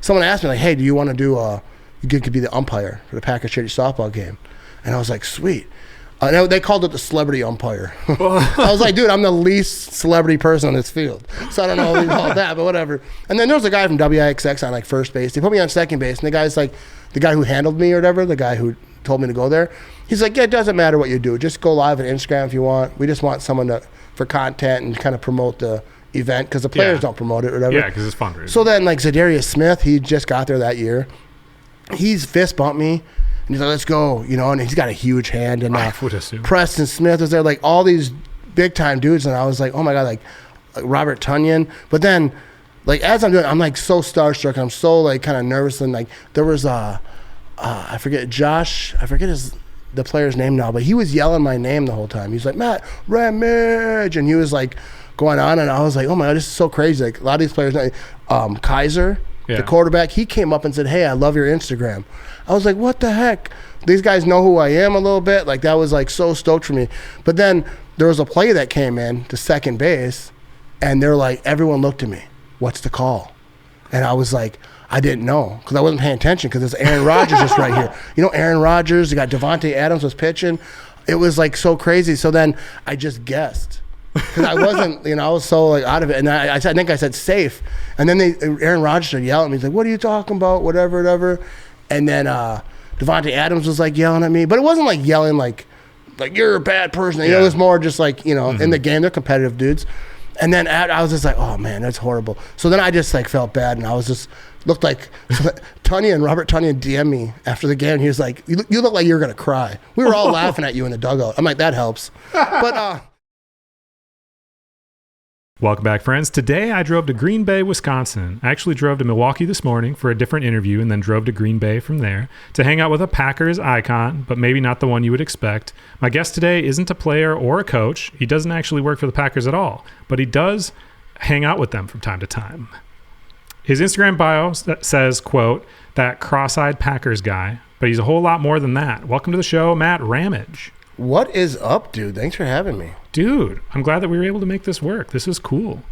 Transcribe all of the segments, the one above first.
someone asked me like, hey, do you want to do you could be the umpire for the Packers charity softball game? And I was like, sweet. They called it the celebrity umpire. I was like, dude, I'm the least celebrity person on this field. So I don't know about that, but whatever. And then there was a guy from WIXX on like first base. They put me on second base, and the guy's like, the guy who handled me or whatever, the guy who told me to go there, he's like, yeah, it doesn't matter what you do. Just go live on Instagram if you want. We just want someone for content and kind of promote the event because the players don't promote it or whatever. Yeah, because it's fundraising. So then like Zadarius Smith, he just got there that year. He's fist bumped me. And he's like, let's go, and he's got a huge hand. And I would assume. Preston Smith was there, like all these big time dudes. And I was like, oh my God, like Robert Tunyon. But then, like, as I'm doing, I'm like so starstruck. I'm so like kind of nervous. And like, there was, I forget the player's name now, but he was yelling my name the whole time. He was like, Matt Ramage. And he was like going on. And I was like, oh my God, this is so crazy. Like a lot of these players, Kaiser, the quarterback, he came up and said, hey, I love your Instagram. I was like, what the heck? These guys know who I am a little bit. Like, that was like so stoked for me. But then there was a play that came in to second base, and they're like, everyone looked at me. What's the call? And I was like, I didn't know because I wasn't paying attention because it's Aaron Rodgers just right here. Aaron Rodgers, you got Devontae Adams was pitching. It was like so crazy. So then I just guessed. Because I wasn't, I was so like out of it. And I think I said safe. And then Aaron Rodgers started yelling at me. He's like, what are you talking about? Whatever. And then Devontae Adams was like yelling at me. But it wasn't like yelling like you're a bad person. It was more just like, in the game, they're competitive dudes. And then I was just like, oh man, that's horrible. So then I just like felt bad. And I was just, looked like Robert Tunyon DM'd me after the game. And he was like, you look like you're going to cry. We were all laughing at you in the dugout. I'm like, that helps. But, Welcome back, friends. Today, I drove to Green Bay, Wisconsin. I actually drove to Milwaukee this morning for a different interview and then drove to Green Bay from there to hang out with a Packers icon, but maybe not the one you would expect. My guest today isn't a player or a coach. He doesn't actually work for the Packers at all, but he does hang out with them from time to time. His Instagram bio says, quote, that cross-eyed Packers guy, but he's a whole lot more than that. Welcome to the show, Matt Ramage. What is up, dude? Thanks for having me. Dude, I'm glad that we were able to make this work. This is cool.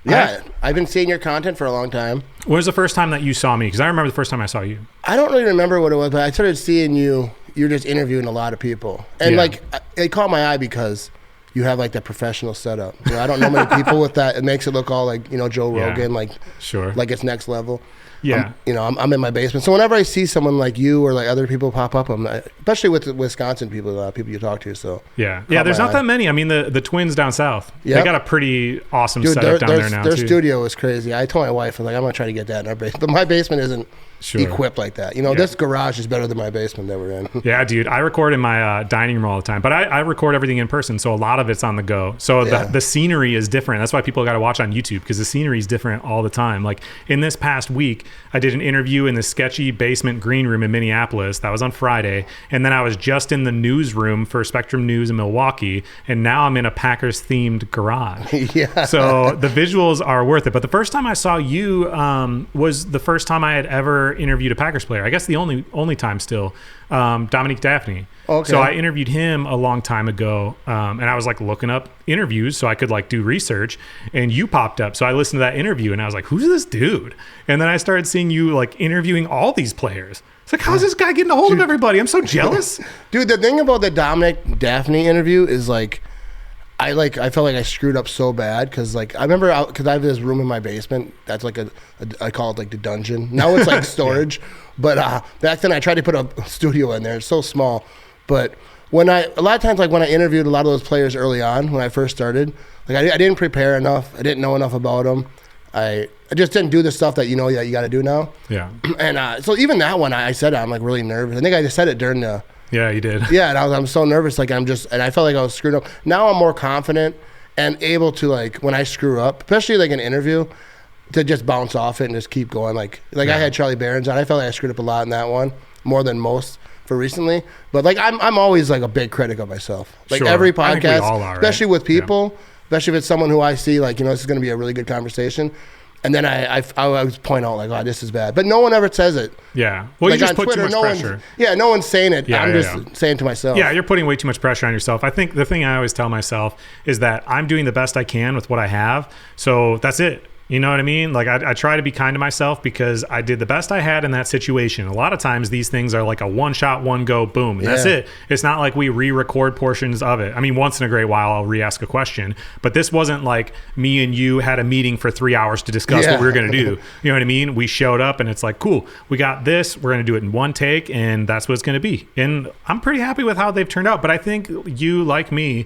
Yeah, I've been seeing your content for a long time. When was the first time that you saw me? Because I remember the first time I saw you. I don't really remember what it was, but I started seeing you. You're just interviewing a lot of people. And like, it caught my eye because you have like that professional setup. I don't know many people with that. It makes it look all like, Joe Rogan, like it's next level. Yeah. I'm in my basement. So whenever I see someone like you or like other people pop up, especially with the Wisconsin people, people you talk to. So yeah. There's not that many. I mean, the twins down south, they got a pretty awesome setup down there now. Their studio is crazy. I told my wife, I'm going to try to get that in our basement. But my basement isn't equipped like that. This garage is better than my basement that we're in. Yeah, dude. I record in my dining room all the time, but I record everything in person. So a lot of it's on the go. So the scenery is different. That's why people got to watch on YouTube because the scenery is different all the time. Like in this past week, I did an interview in the sketchy basement green room in Minneapolis. That was on Friday. And then I was just in the newsroom for Spectrum News in Milwaukee. And now I'm in a Packers themed garage. Yeah. So the visuals are worth it. But the first time I saw you was the first time I had ever interviewed a Packers player. I guess the only time still, Dominique Daphne. Okay. So I interviewed him a long time ago, and I was like looking up interviews so I could like do research, and you popped up. So I listened to that interview, and I was like, who's this dude? And then I started seeing you like interviewing all these players. It's like, how's this guy getting a hold of everybody? I'm so jealous. Dude, the thing about the Dominic Daphne interview is like, I felt like I screwed up so bad because like I remember because I have this room in my basement that's like I call it like the dungeon. Now it's like storage, but back then I tried to put a studio in there. It's so small, but a lot of times like when I interviewed a lot of those players early on when I first started, like I didn't prepare enough. I didn't know enough about them. I just didn't do the stuff that that you got to do now. Yeah. And so even that one I said I'm like really nervous. I think I just said it during the. Yeah, you did. Yeah, and I'm so nervous. Like and I felt like I was screwed up. Now I'm more confident and able to like when I screw up, especially like an interview, to just bounce off it and just keep going. Like I had Charlie Barons on. I felt like I screwed up a lot in that one, more than most for recently. But like I'm always like a big critic of myself. Like every podcast, I think we all are, especially with people, especially if it's someone who I see like this is going to be a really good conversation. And then I always point out like, oh, this is bad. But no one ever says it. Yeah. Well, like you just put Twitter, too much pressure. No one's saying it. I'm just saying to myself. Yeah, you're putting way too much pressure on yourself. I think the thing I always tell myself is that I'm doing the best I can with what I have. So that's it. You know what I mean? Like I try to be kind to myself because I did the best I had in that situation. A lot of times these things are like a one shot, one go, boom, and that's it. It's not like we re-record portions of it. I mean, once in a great while I'll re-ask a question, but this wasn't like me and you had a meeting for 3 hours to discuss what we were going to do. You know what I mean? We showed up and it's like, cool, we got this. We're going to do it in one take, and that's what it's going to be. And I'm pretty happy with how they've turned out. But I think you, like me,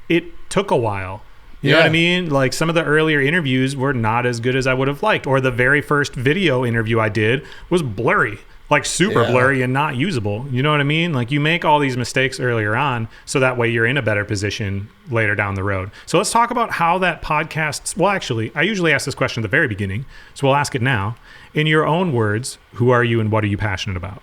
it took a while. You know what I mean? Like some of the earlier interviews were not as good as I would have liked. Or the very first video interview I did was blurry, like super blurry and not usable. You know what I mean? Like you make all these mistakes earlier on so that way you're in a better position later down the road. So let's talk about how that podcast, well, actually, I usually ask this question at the very beginning, so we'll ask it now. In your own words, who are you and what are you passionate about?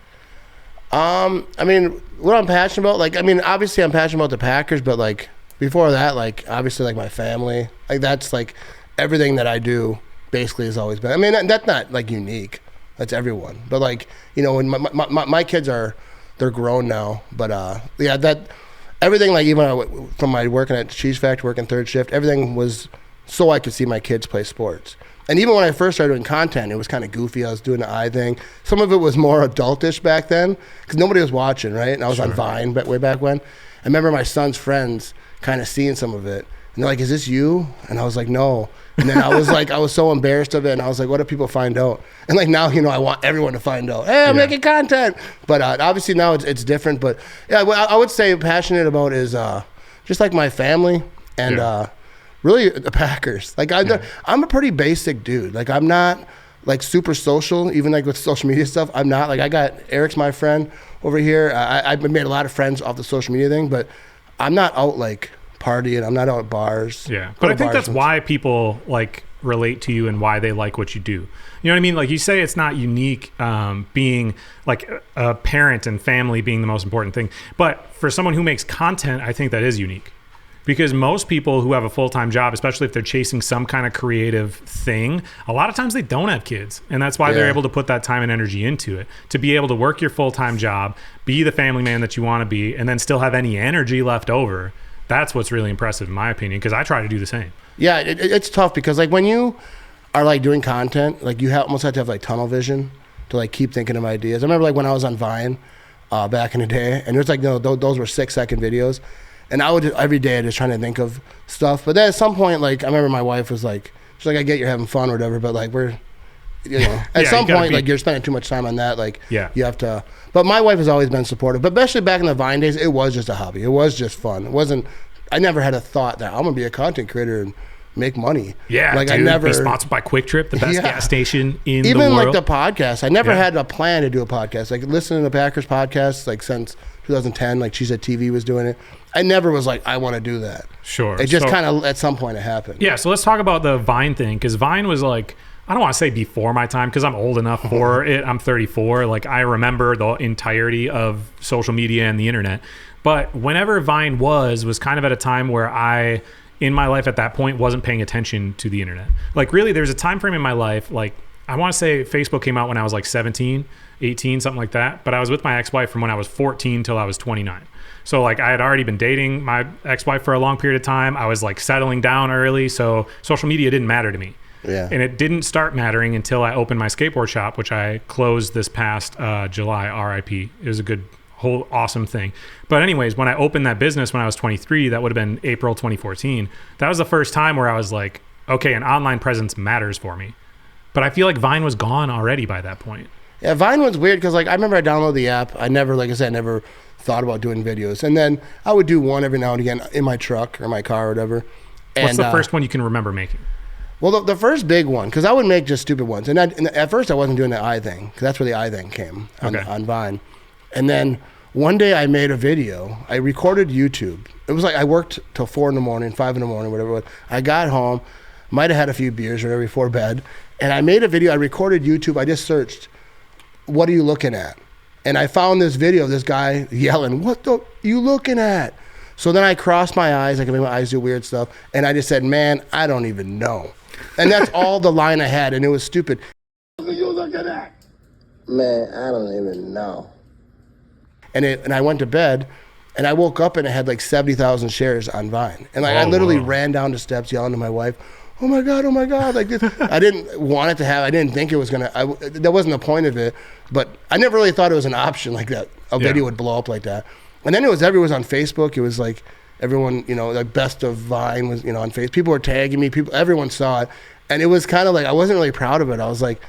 I mean, what I'm passionate about, like, I mean, obviously I'm passionate about the Packers, but like, before that, like, obviously, like, my family. Like, that's, like, everything that I do basically has always been. I mean, that's not, like, unique. That's everyone. But, like, you know, when my kids they're grown now. But, yeah, that, everything, like, even from my working at Cheese Factory, working third shift, everything was so I could see my kids play sports. And even when I first started doing content, it was kind of goofy. I was doing the eye thing. Some of it was more adultish back then because nobody was watching, right? And I was on Vine way back when. I remember my son's friends kind of seeing some of it, and they're like, "Is this you?" And I was like, "No." And then I was like, I was so embarrassed of it, and I was like, "What if people find out?" And like now, you know, I want everyone to find out. Hey, I'm making content, but obviously now it's different. But yeah, what I would say passionate about is just like my family and really the Packers. Like I'm a pretty basic dude. Like I'm not like super social, even like with social media stuff. I'm not like I got Eric's my friend over here. I've made a lot of friends off the social media thing, but I'm not out like partying. I'm not out at bars. Yeah. But I think that's why people like relate to you and why they like what you do. You know what I mean? Like you say, it's not unique being like a parent and family being the most important thing. But for someone who makes content, I think that is unique. Because most people who have a full-time job, especially if they're chasing some kind of creative thing, a lot of times they don't have kids. And that's why they're able to put that time and energy into it. To be able to work your full-time job, be the family man that you want to be, and then still have any energy left over. That's what's really impressive in my opinion, because I try to do the same. Yeah, it's tough because like when you are like doing content, like you almost have to have like tunnel vision to like keep thinking of ideas. I remember like when I was on Vine back in the day, and there's like, you know, those were 6-second videos. And I would just, every day just trying to think of stuff. But then at some point, like, I remember my wife was like, she's like, I get you're having fun or whatever, but like we're, you know, at some point, like you're spending too much time on that. Like you have to, but my wife has always been supportive, but especially back in the Vine days, it was just a hobby. It was just fun. It wasn't, I never had a thought that I'm going to be a content creator and make money. Yeah, like dude, I never be sponsored by Kwik Trip, the best gas station in the world. Even like the podcast, I never had a plan to do a podcast. Like listening to Packers podcasts, like since 2010, like She Said TV was doing it. I never was like, I want to do that. Sure. It just kind of at some point it happened. Yeah. So let's talk about the Vine thing, because Vine was like, I don't want to say before my time because I'm old enough for it. I'm 34. Like I remember the entirety of social media and the internet. But whenever Vine was kind of at a time where I, in my life at that point, wasn't paying attention to the internet. Like really, there's a time frame in my life, like I want to say Facebook came out when I was like 17, 18, something like that. But I was with my ex-wife from when I was 14 till I was 29. So like I had already been dating my ex-wife for a long period of time. I was like settling down early. So social media didn't matter to me. Yeah. And it didn't start mattering until I opened my skateboard shop, which I closed this past July, RIP. It was a good, whole awesome thing. But anyways, when I opened that business when I was 23, that would have been April 2014. That was the first time where I was like, okay, an online presence matters for me. But I feel like Vine was gone already by that point. Yeah, Vine was weird because like I remember I downloaded the app. I never, like I said, never thought about doing videos. And then I would do one every now and again in my truck or my car or whatever. What's the first one you can remember making? Well, the first big one, because I would make just stupid ones. And at first I wasn't doing the eye thing, because that's where the eye thing came on Vine. And then one day I made a video. I recorded YouTube. It was like I worked till 4 in the morning, 5 in the morning, whatever it was. I got home, might have had a few beers or whatever before bed. And I made a video. I recorded YouTube. I just searched, what are you looking at? And I found this video of this guy yelling, what the you looking at? So then I crossed my eyes. I can make my eyes do weird stuff. And I just said, man, I don't even know. And that's all the line I had. And it was stupid. What are you looking at? Man, I don't even know. And I went to bed. And I woke up and it had like 70,000 shares on Vine. And like I literally ran down the steps yelling to my wife, oh my God, like this. I didn't want it to happen. I didn't think it was gonna. That wasn't the point of it. But I never really thought it was an option like that. A video would blow up like that. And then it was everyone was on Facebook. It was like everyone, like best of Vine was, on Facebook. People were tagging me. Everyone saw it, and it was kind of like I wasn't really proud of it. I was like,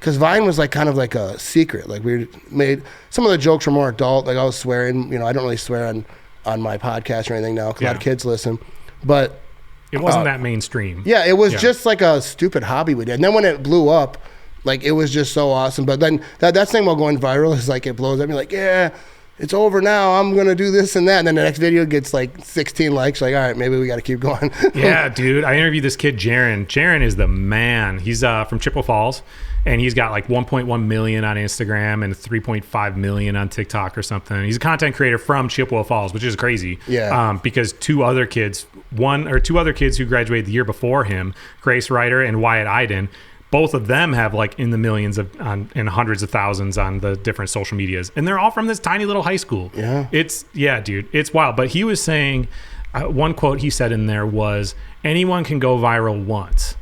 because Vine was like kind of like a secret. Like we made some of the jokes were more adult. Like I was swearing. I don't really swear on my podcast or anything now because a lot of kids listen, but. It wasn't that mainstream. Yeah, it was just like a stupid hobby we did. And then when it blew up, like it was just so awesome. But then that thing about going viral is like it blows up. You're like, yeah, it's over now. I'm going to do this and that. And then the next video gets like 16 likes. Like, all right, maybe we got to keep going. Yeah, dude. I interviewed this kid, Jaron. Jaron is the man. He's from Chippewa Falls. And he's got like 1.1 million on Instagram and 3.5 million on TikTok or something. He's a content creator from Chippewa Falls, which is crazy. Yeah. Because two other kids who graduated the year before him, Grace Ryder and Wyatt Iden, both of them have like in the millions and hundreds of thousands on the different social medias. And they're all from this tiny little high school. Yeah. Dude, it's wild. But he was saying, one quote he said in there was, anyone can go viral once.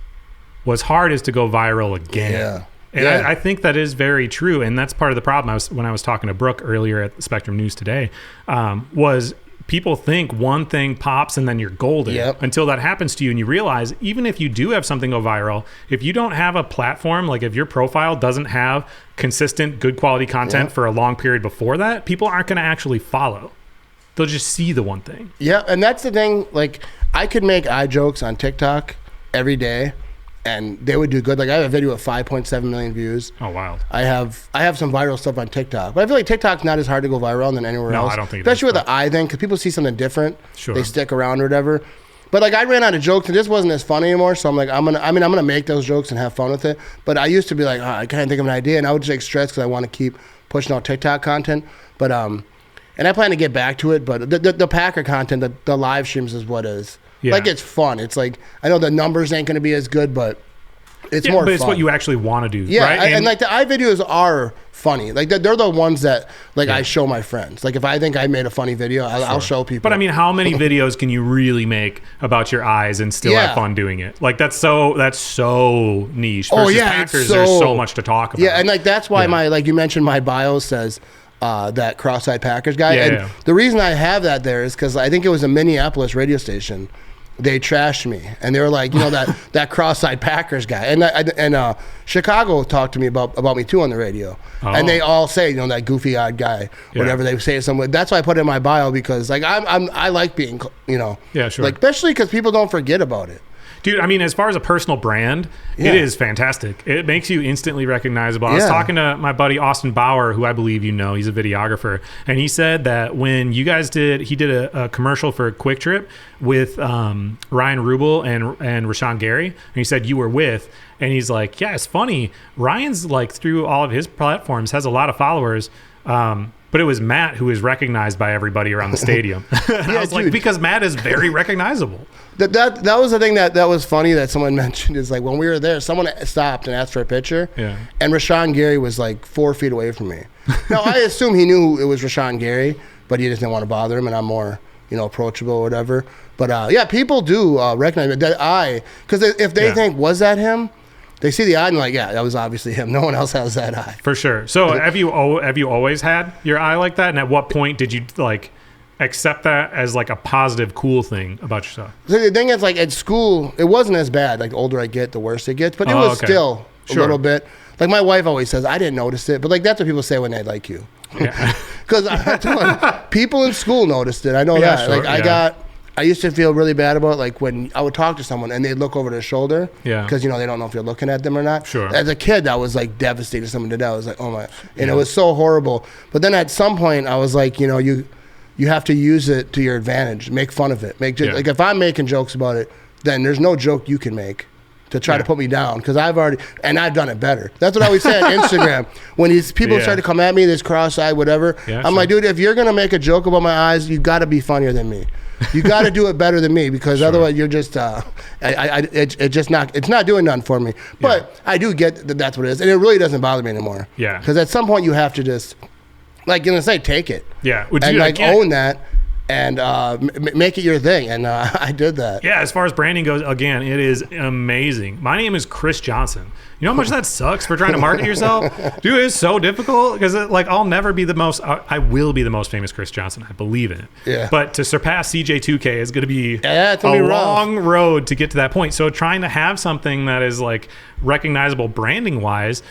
What's hard is to go viral again. Yeah. And I think that is very true. And that's part of the problem. When I was talking to Brooke earlier at Spectrum News today, was people think one thing pops and then you're golden until that happens to you. And you realize even if you do have something go viral, if you don't have a platform, like if your profile doesn't have consistent, good quality content for a long period before that, people aren't going to actually follow. They'll just see the one thing. Yeah. And that's the thing. Like I could make eye jokes on TikTok every day. And they would do good. Like I have a video with 5.7 million views. Oh, wild. I have some viral stuff on TikTok. But I feel like TikTok's not as hard to go viral than anywhere else. No, I don't think especially with the eye thing, because people see something different. Sure. They stick around or whatever. But like I ran out of jokes and this wasn't as funny anymore. So I'm like, I'm gonna make those jokes and have fun with it. But I used to be like, I can't think of an idea, and I would just take stress because I want to keep pushing out TikTok content. But and I plan to get back to it. But the Packer content, the live streams is what is. Yeah. Like it's fun. It's like I know the numbers ain't gonna be as good, but it's more but fun. It's what you actually want to do. Yeah, right? And like the eye videos are funny. Like they're the ones that like I show my friends. Like if I think I made a funny video, I'll show people. But I mean, how many videos can you really make about your eyes and still have fun doing it? Like that's so niche. Versus Packers, there's so much to talk about. Yeah, and like that's why my like you mentioned my bio says that cross-eyed Packers guy. The reason I have that there is because I think it was a Minneapolis radio station. They trashed me, and they were like, that cross-eyed Packers guy, and Chicago talked to me about me too on the radio, and they all say, that goofy-eyed guy, whatever they say. Somewhere. That's why I put it in my bio because, like, I like being, sure, like especially because people don't forget about it. Dude, I mean, as far as a personal brand, it is fantastic. It makes you instantly recognizable. I was talking to my buddy Austin Bauer, who I believe he's a videographer, and he said that when you guys he did a commercial for Kwik Trip with Ryan Rubel and Rashawn Gary, and he said you were with, and he's like, yeah, it's funny. Ryan's like through all of his platforms has a lot of followers, but it was Matt who was recognized by everybody around the stadium. I was like, because Matt is very recognizable. That was the thing that was funny that someone mentioned is like when we were there, someone stopped and asked for a picture, and Rashawn Gary was like 4 feet away from me. Now I assume he knew it was Rashawn Gary, but he just didn't want to bother him, and I'm more approachable or whatever. But people do recognize that eye because if they think was that him. They see the eye and like, yeah, that was obviously him. No one else has that eye. For sure. So have you always had your eye like that? And at what point did you like accept that as like a positive, cool thing about yourself? So the thing is, like at school, it wasn't as bad. Like the older I get, the worse it gets. But it was still a little bit. Like my wife always says, I didn't notice it. But like that's what people say when they like you. Because people in school noticed it. I know that. Sure, like I used to feel really bad about it, like when I would talk to someone and they'd look over their shoulder because they don't know if you're looking at them or not. Sure. As a kid, that was like devastating. Someone did that. I was like, oh my, and it was so horrible. But then at some point, I was like, you have to use it to your advantage. Make fun of it. Like if I'm making jokes about it, then there's no joke you can make to try to put me down because I've done it better. That's what I always say on Instagram. When these people try to come at me, this cross-eyed, whatever, I'm like, dude, if you're gonna make a joke about my eyes, you got to be funnier than me. You got to do it better than me because otherwise you're just it's not doing nothing for me. But I do get that that's what it is, and it really doesn't bother me anymore. Yeah. Because at some point you have to just take it. Yeah. Own that. and make it your thing. And I did that. Yeah, as far as branding goes, again, it is amazing. My name is Chris Johnson. You know how much that sucks for trying to market yourself? Dude, it's so difficult because I'll never be the most, I will be the most famous Chris Johnson. I believe in it. Yeah. But to surpass CJ2K is going to be a long road to get to that point. So trying to have something that is like recognizable branding wise,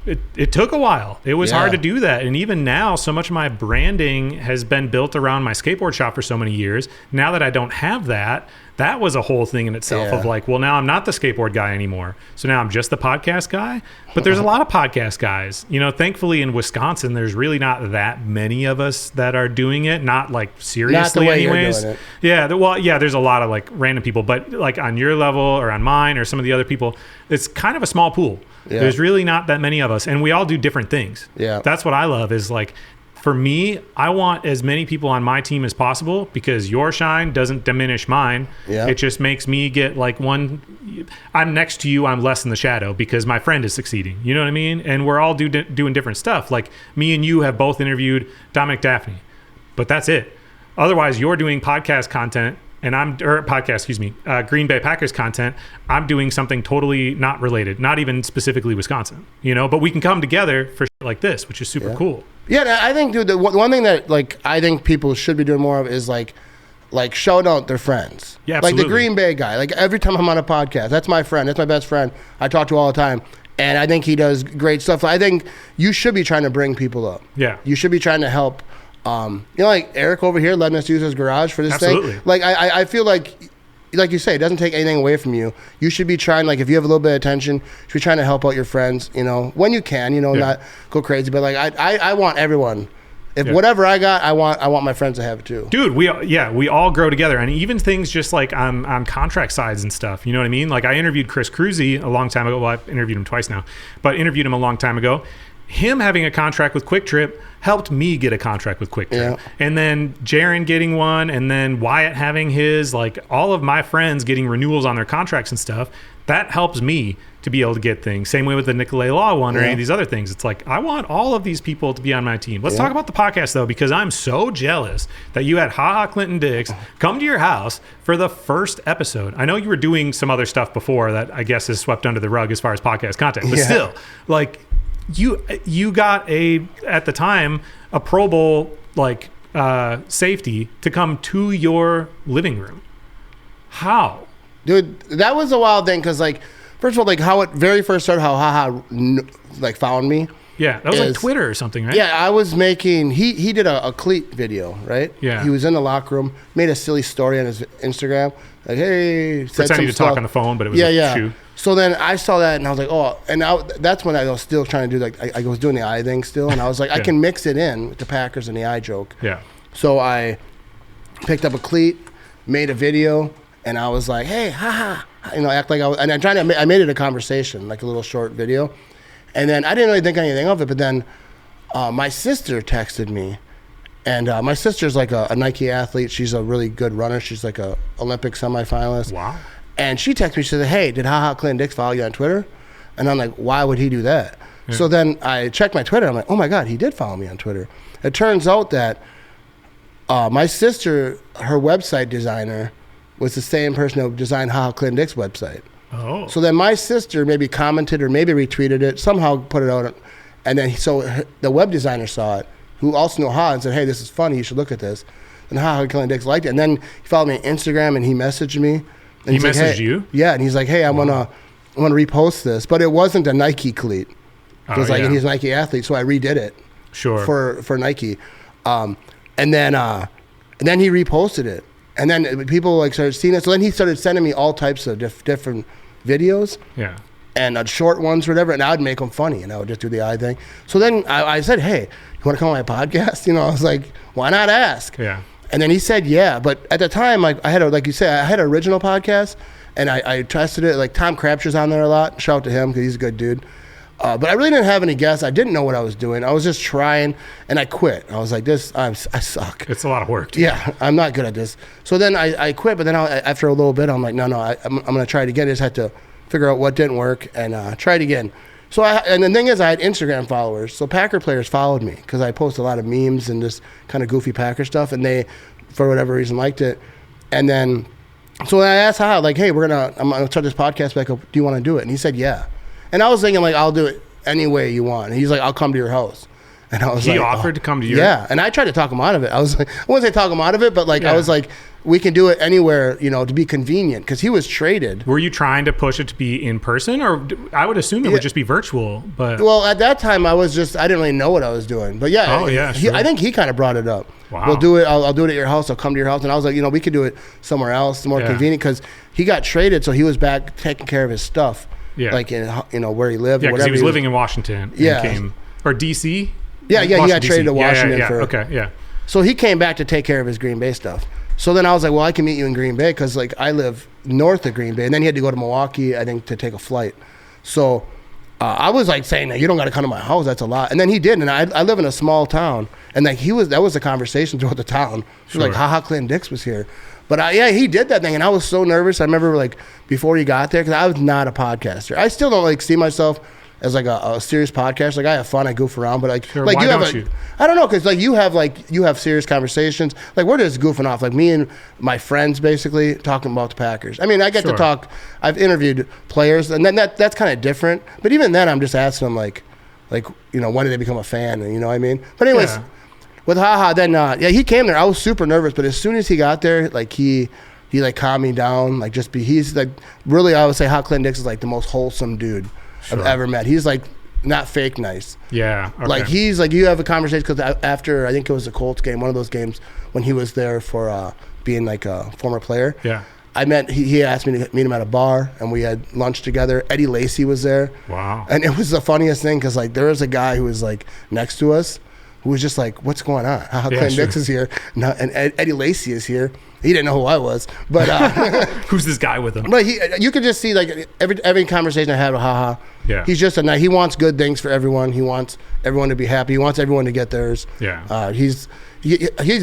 it took a while. It was hard to do that. And even now, so much of my branding has been built around my skateboard shop for so many years. Now that I don't have that, that was a whole thing in itself of like, well, now I'm not the skateboard guy anymore. So now I'm just the podcast guy. But there's a lot of podcast guys. You know, thankfully in Wisconsin, there's really not that many of us that are doing it. Not like seriously not the way anyways. You're doing it. Yeah. Well, yeah, there's a lot of like random people. But like on your level or on mine or some of the other people, it's kind of a small pool. Yeah. There's really not that many of us. And we all do different things. Yeah. That's what I love is like, for me, I want as many people on my team as possible because your shine doesn't diminish mine. Yeah. It just makes me get like I'm next to you, I'm less in the shadow because my friend is succeeding. You know what I mean? And we're all doing different stuff. Like me and you have both interviewed Dominic Daphne, but that's it. Otherwise, you're doing podcast content and Green Bay Packers content. I'm doing something totally not related, not even specifically Wisconsin, you know, but we can come together for shit like this, which is super cool. Yeah, I think, dude, the one thing that like I think people should be doing more of is like shout out their friends. Yeah, absolutely. Like the Green Bay guy. Like every time I'm on a podcast, that's my friend. That's my best friend. I talk to all the time. And I think he does great stuff. I think you should be trying to bring people up. Yeah. You should be trying to help. You know, like Eric over here letting us use his garage for this thing. Like I feel like you say, it doesn't take anything away from you. You should be trying, like if you have a little bit of attention, you should be trying to help out your friends, you know, when you can, you know, not go crazy. But like I want everyone. If whatever I got, I want my friends to have it too. Dude, we all grow together. And even things just like on contract sides and stuff, you know what I mean? Like I interviewed Chris Cruzy a long time ago. Well, I've interviewed him twice now, but interviewed him a long time ago. Him having a contract with Kwik Trip helped me get a contract with Kwik Trip. Yeah. And then Jaron getting one, and then Wyatt having his, like all of my friends getting renewals on their contracts and stuff, that helps me to be able to get things. Same way with the Nicolay Law one or any of these other things. It's like, I want all of these people to be on my team. Let's talk about the podcast though, because I'm so jealous that you had Ha Ha Clinton Dix come to your house for the first episode. I know you were doing some other stuff before that I guess is swept under the rug as far as podcast content, but still, like, you got at the time a Pro Bowl like safety to come to your living room. How, dude? That was a wild thing because like first of all, like how it very first started, how Ha Ha like found me. Yeah, that was like Twitter or something, right? Yeah, I was making. He did a cleat video, right? Yeah, he was in the locker room, made a silly story on his Instagram, like hey, pretending to talk on the phone, but it was a shoe. So then I saw that and I was like, oh, and that's when I was still trying to do like, I was doing the eye thing still. And I was like, I can mix it in with the Packers and the eye joke. Yeah. So I picked up a cleat, made a video, and I was like, hey, haha, you know, act like I was, and I made it a conversation, like a little short video. And then I didn't really think anything of it, but then my sister texted me. And my sister's like a Nike athlete. She's a really good runner. She's like a Olympic semifinalist. Wow. And she texted me, she said, hey, did Ha Ha Clinton Dix follow you on Twitter? And I'm like, why would he do that? Yeah. So then I checked my Twitter. I'm like, oh my God, he did follow me on Twitter. It turns out that my sister, her website designer, was the same person who designed Ha Ha Clinton Dix website. Oh. So then my sister maybe commented or maybe retweeted it, somehow put it out. And then the web designer saw it, who also knew Ha, and said, hey, this is funny, you should look at this. And Ha Ha Clinton Dix liked it. And then he followed me on Instagram and he messaged me. And he messaged you? Yeah, and he's like, hey, I'm gonna repost this. But it wasn't a Nike cleat. It was and he's a Nike athlete, so I redid it. Sure. For Nike. And then he reposted it. And then people like started seeing it. So then he started sending me all types of different videos. Yeah. And short ones or whatever, and I would make them funny, and I would just do the eye thing. So then I said, hey, you want to come on my podcast? You know, I was like, why not ask? Yeah. And then he said, yeah. But at the time, like I had like you said, I had an original podcast, and I tested it. Like Tom Crabtree's on there a lot. Shout out to him because he's a good dude. But I really didn't have any guests. I didn't know what I was doing. I was just trying, and I quit. I was like, I suck. It's a lot of work. Dude. Yeah, I'm not good at this. So then I quit. But then after a little bit, I'm like, no, I'm going to try it again. I just had to figure out what didn't work and try it again. So and the thing is, I had Instagram followers. So Packer players followed me because I post a lot of memes and just kind of goofy Packer stuff, and they, for whatever reason, liked it. And then, so I asked Ha, like, hey, I'm gonna start this podcast back up. Do you want to do it? And he said, yeah. And I was thinking, like, I'll do it any way you want. And he's like, I'll come to your house. And I was he offered to come to your Yeah. And I tried to talk him out of it. I was like, I wouldn't say talk him out of it, but like, Yeah. I was like, we can do it anywhere, you know, to be convenient, because he was traded. Were you trying to push it to be in person, or I would assume it would just be virtual? But Well, at that time, I didn't really know what I was doing. But yeah, Oh, yeah, sure. I think he kind of brought it up. Wow. We'll do it. I'll do it at your house. I'll come to your house. And I was like, you know, we could do it somewhere else, more Yeah. convenient, because he got traded, so he was back taking care of his stuff. Yeah. Like in, you know, where he lived. yeah, or because whatever he was living in Washington. Yeah. And came, or DC. Yeah, he got Washington, traded to DC. Washington Yeah. for. Okay, yeah. So he came back to take care of his Green Bay stuff. So then I was like, well, I can meet you in Green Bay, because like I live north of Green Bay, and then he had to go to Milwaukee, I think, to take a flight. So I was like saying, you don't got to come to my house. That's a lot. And then he did, and I live in a small town, and like that was the conversation throughout the town. She was like, Ha Ha Clinton Dix was here. But yeah, he did that thing, and I was so nervous. I remember like before he got there, because I was not a podcaster. I still don't like see myself as like a serious podcast. Like I have fun, I goof around, but like, Sure, like why you have don't you? I don't know, because like you have serious conversations. Like we're just goofing off, like me and my friends basically talking about the Packers. I mean, I get to Sure. talk. I've interviewed players, and then that's kind of different. But even then, I'm just asking them like you know, when did they become a fan? And you know what I mean? But anyways, Yeah. with Ha Ha, then yeah, he came there. I was super nervous, but as soon as he got there, like he like calmed me down. Like he's like really, I would say Ha Clinton Dix is like the most wholesome dude Sure. I've ever met. He's like not fake nice. Yeah. Okay. Like he's like, you have a conversation, because after I think it was the Colts game, one of those games when he was there for being like a former player. Yeah. He asked me to meet him at a bar, and we had lunch together. Eddie Lacy was there. Wow. And it was the funniest thing, because like there was a guy who was like next to us who was just like, what's going on? Ha Ha Yeah, Clinton Dix sure. is here. No, and Eddie Lacy is here. He didn't know who I was, but Who's this guy with him? but you could just see like every conversation I had with Ha Ha. Yeah. He's just he wants good things for everyone. He wants everyone to be happy. He wants everyone to get theirs. Yeah. He's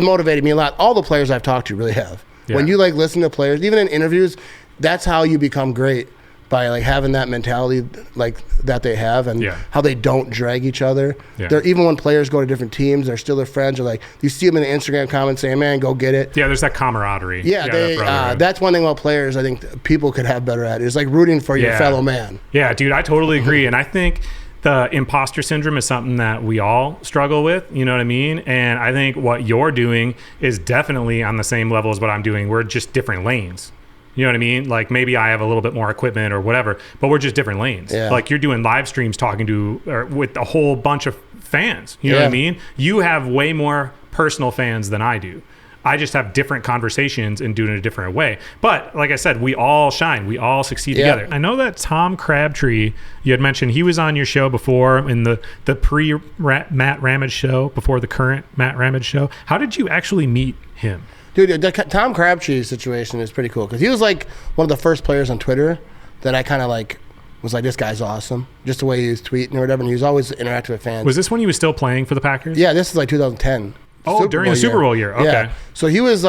motivated me a lot. All the players I've talked to really have. Yeah. When you like listen to players, even in interviews, that's how you become great, by like having that mentality like that they have, and Yeah. how they don't drag each other. Yeah. They're, even when players go to different teams, they're still their friends. Or like you see them in the Instagram comments saying, "Man, go get it." Yeah, there's that camaraderie. Yeah, that brotherhood. that's one thing about players I think people could have better at, is like rooting for your Yeah. fellow man. Yeah, dude, I totally agree. And I think the imposter syndrome is something that we all struggle with, you know what I mean? And I think what you're doing is definitely on the same level as what I'm doing. We're just different lanes. You know what I mean? Like maybe I have a little bit more equipment or whatever, but we're just different lanes. Yeah. Like you're doing live streams talking to or with a whole bunch of fans. You know what I Yeah. mean? You have way more personal fans than I do. I just have different conversations and do it in a different way. But like I said, we all shine. We all succeed Yeah. together. I know that Tom Crabtree, you had mentioned he was on your show before in the pre-Matt Ramage show, before the current Matt Ramage show. How did you actually meet him? Dude, the Tom Crabtree situation is pretty cool, because he was like one of the first players on Twitter that I kind of like was like, this guy's awesome. Just the way he was tweeting or whatever, and he was always interacting with fans. Was this when he was still playing for the Packers? Yeah, this is like 2010. Oh, during the Super Bowl year. Okay. Yeah. So he was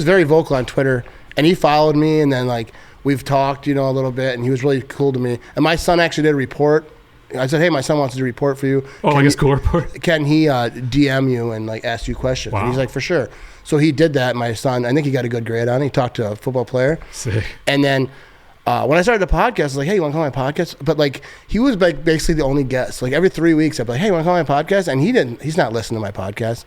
very vocal on Twitter, and he followed me, and then like we've talked, you know, a little bit, and he was really cool to me. And my son actually did a report. I said, hey, my son wants to do a report for you. Oh, like a school report? Can he DM you and like ask you questions? Wow. And he's like, for sure. So he did that. My son, I think he got a good grade on it. He talked to a football player. Sick. And then when I started the podcast, I was like, hey, you want to come on my podcast? But like he was like basically the only guest. Like every 3 weeks, I'd be like, hey, you want to come on my podcast? And he's not listening to my podcast.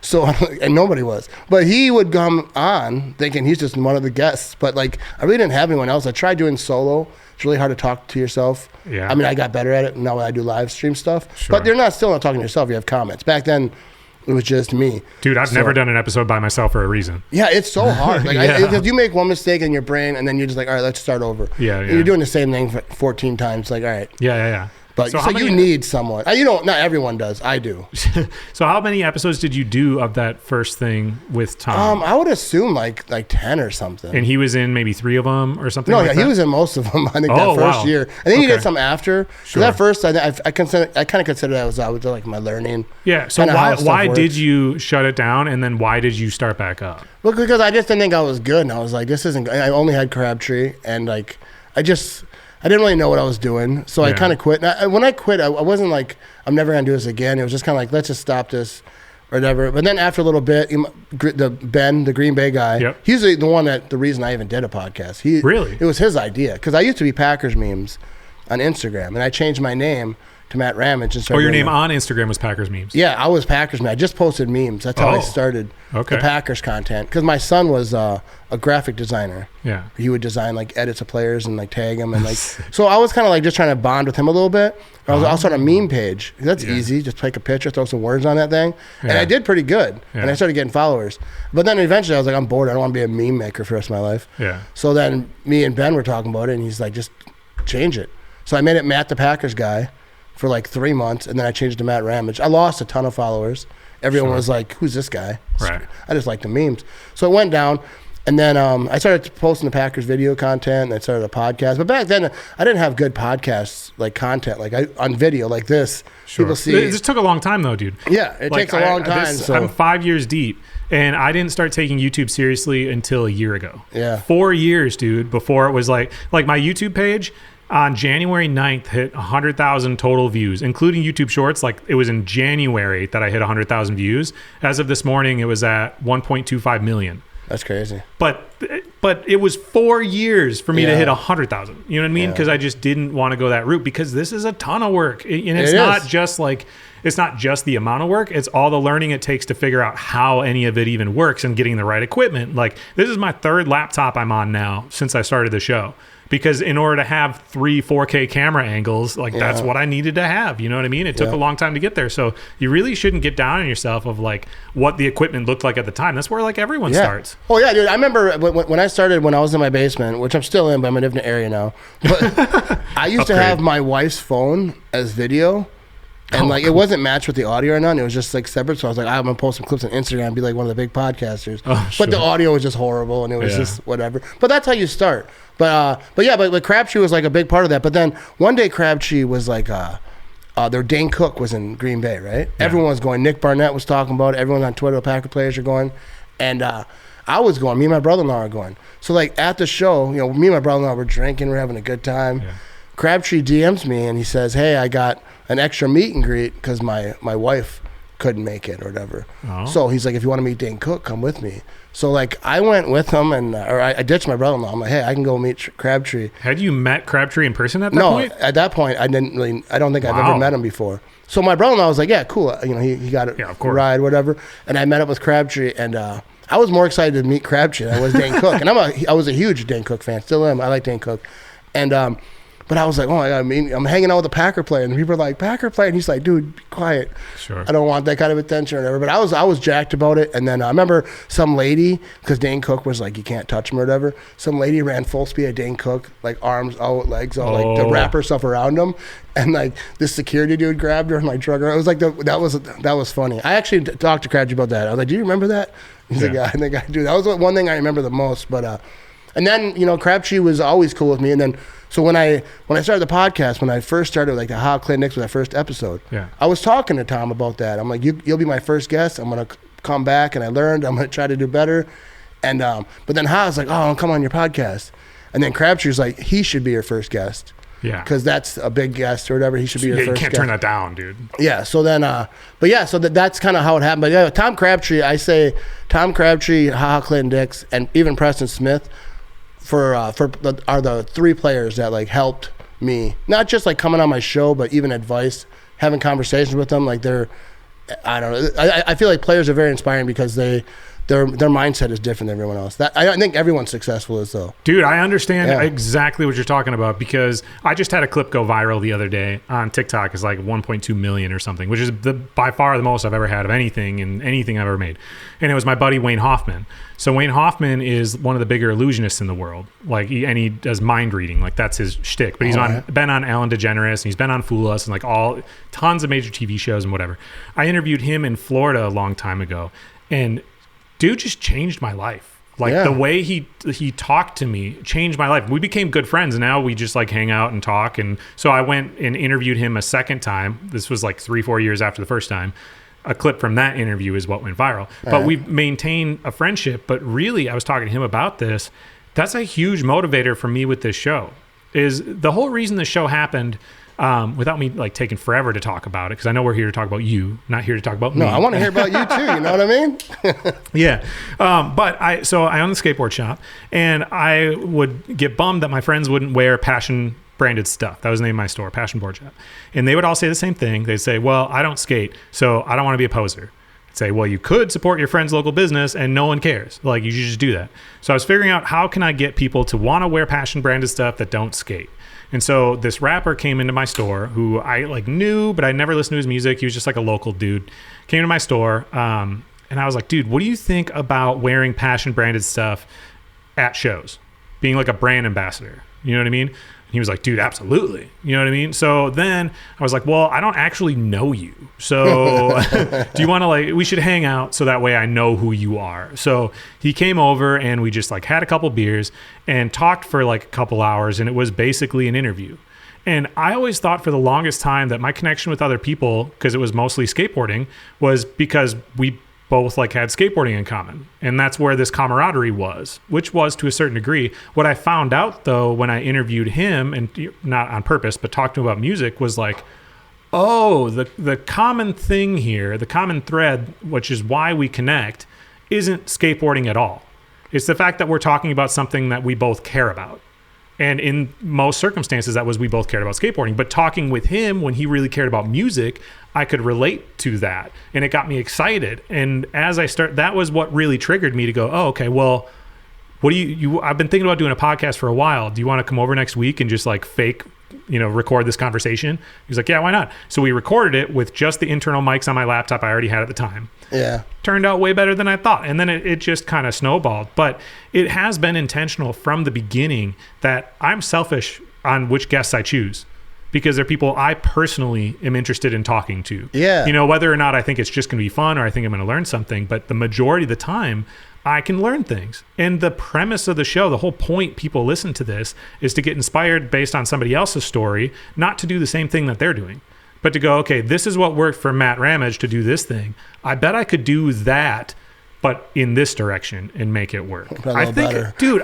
So and nobody was, but he would come on thinking he's just one of the guests. But like I really didn't have anyone else. I tried doing solo. It's really hard to talk to yourself. Yeah. I mean, I got better at it now. I do live stream stuff, Sure. but you're still not talking to yourself. You have comments. Back then, it was just me. Dude, I've never done an episode by myself for a reason. Yeah, it's so hard. Like, Yeah. because you make one mistake in your brain, and then you're just like, all right, let's start over. Yeah, And yeah. you're doing the same thing for 14 times. Like, all right. Yeah. But so how you many- need someone. You don't. Not everyone does. I do. So how many episodes did you do of that first thing with Tom? I would assume like 10 or something. And he was in maybe 3 of them or something No, like yeah, that? he was in most of them. I think Oh, that first wow. year. I think he Okay. did some after. Sure. That first, I kind of consider that was like my learning. Yeah, so kinda how stuff why works. did you shut it down, and then why did you start back up? Well, because I just didn't think I was good, and I was like, this isn't. I only had Crabtree, and like I I didn't really know what I was doing, so I Yeah. kind of quit. And when I quit, I wasn't like, I'm never gonna do this again. It was just kind of like, let's just stop this or whatever. But then after a little bit, the Green Bay guy, Yep. he's the reason I even did a podcast. Really? It was his idea, because I used to be Packers memes on Instagram, and I changed my name to Matt Ramage. And Oh, your doing name on Instagram was Packers Memes. Yeah, I was Packers man. I just posted memes. That's how I started the Packers content. Because my son was a graphic designer. Yeah. He would design like edits of players and like tag them and like. So I was kind of like just trying to bond with him a little bit. I'll start a meme page. That's easy. Just take a picture, throw some words on that thing, and I did pretty good. Yeah. And I started getting followers. But then eventually I was like, I'm bored. I don't want to be a meme maker for the rest of my life. Yeah. So then me and Ben were talking about it, and he's like, just change it. So I made it Matt the Packers guy for like 3 months, and then I changed it to Matt Ramage. I lost a ton of followers. Everyone was like, who's this guy? Right. I just like the memes. So it went down, and then I started posting the Packers video content, and I started a podcast. But back then, I didn't have good podcasts, like content, like on video like this. Sure. People see. This took a long time though, dude. Yeah, it takes a long time. I'm 5 years deep, and I didn't start taking YouTube seriously until a year ago. Yeah. 4 years, dude, before it was like my YouTube page on January 9th hit 100,000 total views, including YouTube Shorts. Like, it was in January that I hit 100,000 views. As of this morning, it was at 1.25 million. That's crazy. But it was 4 years for me to hit 100,000. You know what I mean? Because I just didn't want to go that route, because this is a ton of work. And it's not just like, it's not just the amount of work. It's all the learning it takes to figure out how any of it even works and getting the right equipment. Like, this is my third laptop I'm on now since I started the show. Because in order to have 4K camera angles, like that's what I needed to have. You know what I mean? It took a long time to get there. So you really shouldn't get down on yourself of like what the equipment looked like at the time. That's where like everyone starts. Oh yeah, dude. I remember when I started, when I was in my basement, which I'm still in, but I'm in a different area now. But I used to have my wife's phone as video. And it wasn't matched with the audio or none. It was just like separate. So I was like, I'm gonna post some clips on Instagram and be like one of the big podcasters. But the audio was just horrible, and it was just whatever. But that's how you start. But Crabtree was like a big part of that. But then one day Crabtree was like, their Dane Cook was in Green Bay, right? Yeah. Everyone was going. Nick Barnett was talking about it. Everyone on Twitter, the Packer players are going, and I was going. Me and my brother-in-law are going. So like at the show, me and my brother-in-law were drinking, we're having a good time. Yeah. Crabtree DMs me and he says, "Hey, I got an extra meet and greet because my wife couldn't make it or whatever." Oh. So he's like, "If you want to meet Dane Cook, come with me." So like I went with him, and I ditched my brother-in-law. I'm like, "Hey, I can go meet Crabtree." Had you met Crabtree in person at that point? No, at that point I didn't really. I don't think I've ever met him before. So my brother-in-law was like, "Yeah, cool." He got a ride, whatever. And I met up with Crabtree, and I was more excited to meet Crabtree than I was Dane Cook. And I was a huge Dane Cook fan, still am. I like Dane Cook, and but I was like, oh my God, I'm hanging out with a Packer player. And people are like, Packer player? And he's like, dude, be quiet. Sure. I don't want that kind of attention or whatever. But I was jacked about it. And then I remember some lady, because Dane Cook was like, you can't touch him or whatever. Some lady ran full speed at Dane Cook, like arms out, legs out, like to wrap herself around him. And like this security dude grabbed her and like drug her. It was like, that was funny. I actually talked to Crabtree about that. I was like, do you remember that? He's like, yeah, I think I do. That was one thing I remember the most. But, and then, Crabtree was always cool with me. And then, so when I started the podcast, when I first started, like the Ha Ha Clinton Dix was my first episode, I was talking to Tom about that. I'm like, you'll be my first guest. I'm going to come back, and I learned. I'm going to try to do better. And but then Ha was like, oh, I'll come on your podcast. And then Crabtree's like, he should be your first guest. Yeah. Because that's a big guest or whatever. He should be your first guest. You can't turn that down, dude. Yeah. So then, so that's kind of how it happened. But yeah, Tom Crabtree, I say Tom Crabtree, Ha Ha Clinton Dix, and even Preston Smith, are the three players that like helped me, not just like coming on my show, but even advice, having conversations with them. Like I don't know. I feel like players are very inspiring because their mindset is different than everyone else. That I think everyone's successul is though. Dude, I understand exactly what you're talking about, because I just had a clip go viral the other day on TikTok. It's like 1.2 million or something, which is by far the most I've ever had of anything in anything I've ever made. And it was my buddy Wayne Hoffman. So Wayne Hoffman is one of the bigger illusionists in the world. Like he does mind reading. Like that's his shtick. But he's been on Ellen DeGeneres, and he's been on Fool Us, and like tons of major TV shows and whatever. I interviewed him in Florida a long time ago, and dude just changed my life. Like the way he talked to me changed my life. We became good friends, and now we just like hang out and talk. And so I went and interviewed him a second time. This was like 3-4 years after the first time. A clip from that interview is what went viral. But we've maintained a friendship. But really, I was talking to him about this. That's a huge motivator for me with this show. is the whole reason the show happened, without me like taking forever to talk about it, because I know we're here to talk about you, not here to talk about me. No, I want to hear about you too. You know what I mean? Yeah. But I own the skateboard shop, and I would get bummed that my friends wouldn't wear Passion branded stuff. That was the name of my store, Passion Board Shop. And they would all say the same thing. They'd say, well, I don't skate, so I don't want to be a poser. I'd say, well, you could support your friend's local business and no one cares. Like, you should just do that. So I was figuring out, how can I get people to want to wear Passion branded stuff that don't skate? And so this rapper came into my store who I like knew, but I never listened to his music. He was just like a local dude. Came to my store, and I was like, dude, what do you think about wearing Passion branded stuff at shows? Being like a brand ambassador. You know what I mean? He was like, dude, absolutely. You know what I mean? So then I was like, well, I don't actually know you. So do you want to we should hang out so that way I know who you are. So he came over and we just like had a couple beers and talked for like a couple hours, and it was basically an interview. And I always thought for the longest time that my connection with other people, because it was mostly skateboarding, was because we both like had skateboarding in common, and that's where this camaraderie was, which was to a certain degree. What I found out though when I interviewed him, and not on purpose but talked to him about music, was like, oh, the common thing here, the common thread, which is why we connect, isn't skateboarding at all. It's the fact that we're talking about something that we both care about. And in most circumstances, that was we both cared about skateboarding. But talking with him when he really cared about music, I could relate to that. And it got me excited. And as I that was what really triggered me to go, oh, okay, well, what do you I've been thinking about doing a podcast for a while. Do you want to come over next week and just like fake, record this conversation? He's like, yeah, why not? So we recorded it with just the internal mics on my laptop I already had at the time. Yeah. Turned out way better than I thought. And then it just kind of snowballed. But it has been intentional from the beginning that I'm selfish on which guests I choose, because they're people I personally am interested in talking to. Yeah. Whether or not I think it's just going to be fun or I think I'm going to learn something, but the majority of the time I can learn things. And the premise of the show, the whole point people listen to this, is to get inspired based on somebody else's story, not to do the same thing that they're doing, but to go, okay, this is what worked for Matt Ramage to do this thing. I bet I could do that, but in this direction, and make it work. I think, better. Dude,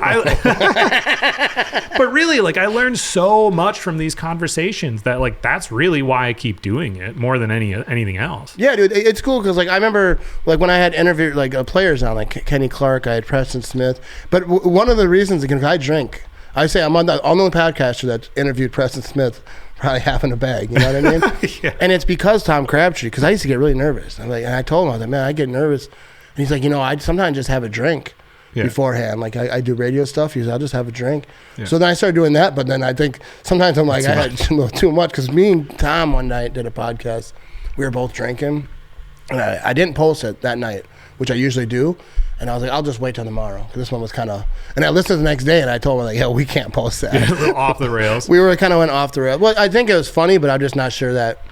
but really, like, I learned so much from these conversations that, like, that's really why I keep doing it more than anything else. Yeah, dude, it's cool because, like, I remember, like, when I had interviewed like players on, like Kenny Clark, I had Preston Smith, but one of the reasons, again, I drink. I say I'm on the only podcaster that interviewed Preston Smith probably half in a bag, you know what I mean? Yeah. And it's because Tom Crabtree, because I used to get really nervous. And I told him, I was like, man, I get nervous. And he's like, I sometimes just have a drink beforehand. Like I do radio stuff. He's like, I'll just have a drink. Yeah. So then I started doing that. But then I think sometimes I'm like, I had too much. Because me and Tom one night did a podcast. We were both drinking. And I didn't post it that night, which I usually do. And I was like, I'll just wait till tomorrow. Because this one was kind of... And I listened the next day and I told him, like, we can't post that. Yeah, a little off the rails. We were kind of went off the rails. Well, I think it was funny, but I'm just not sure that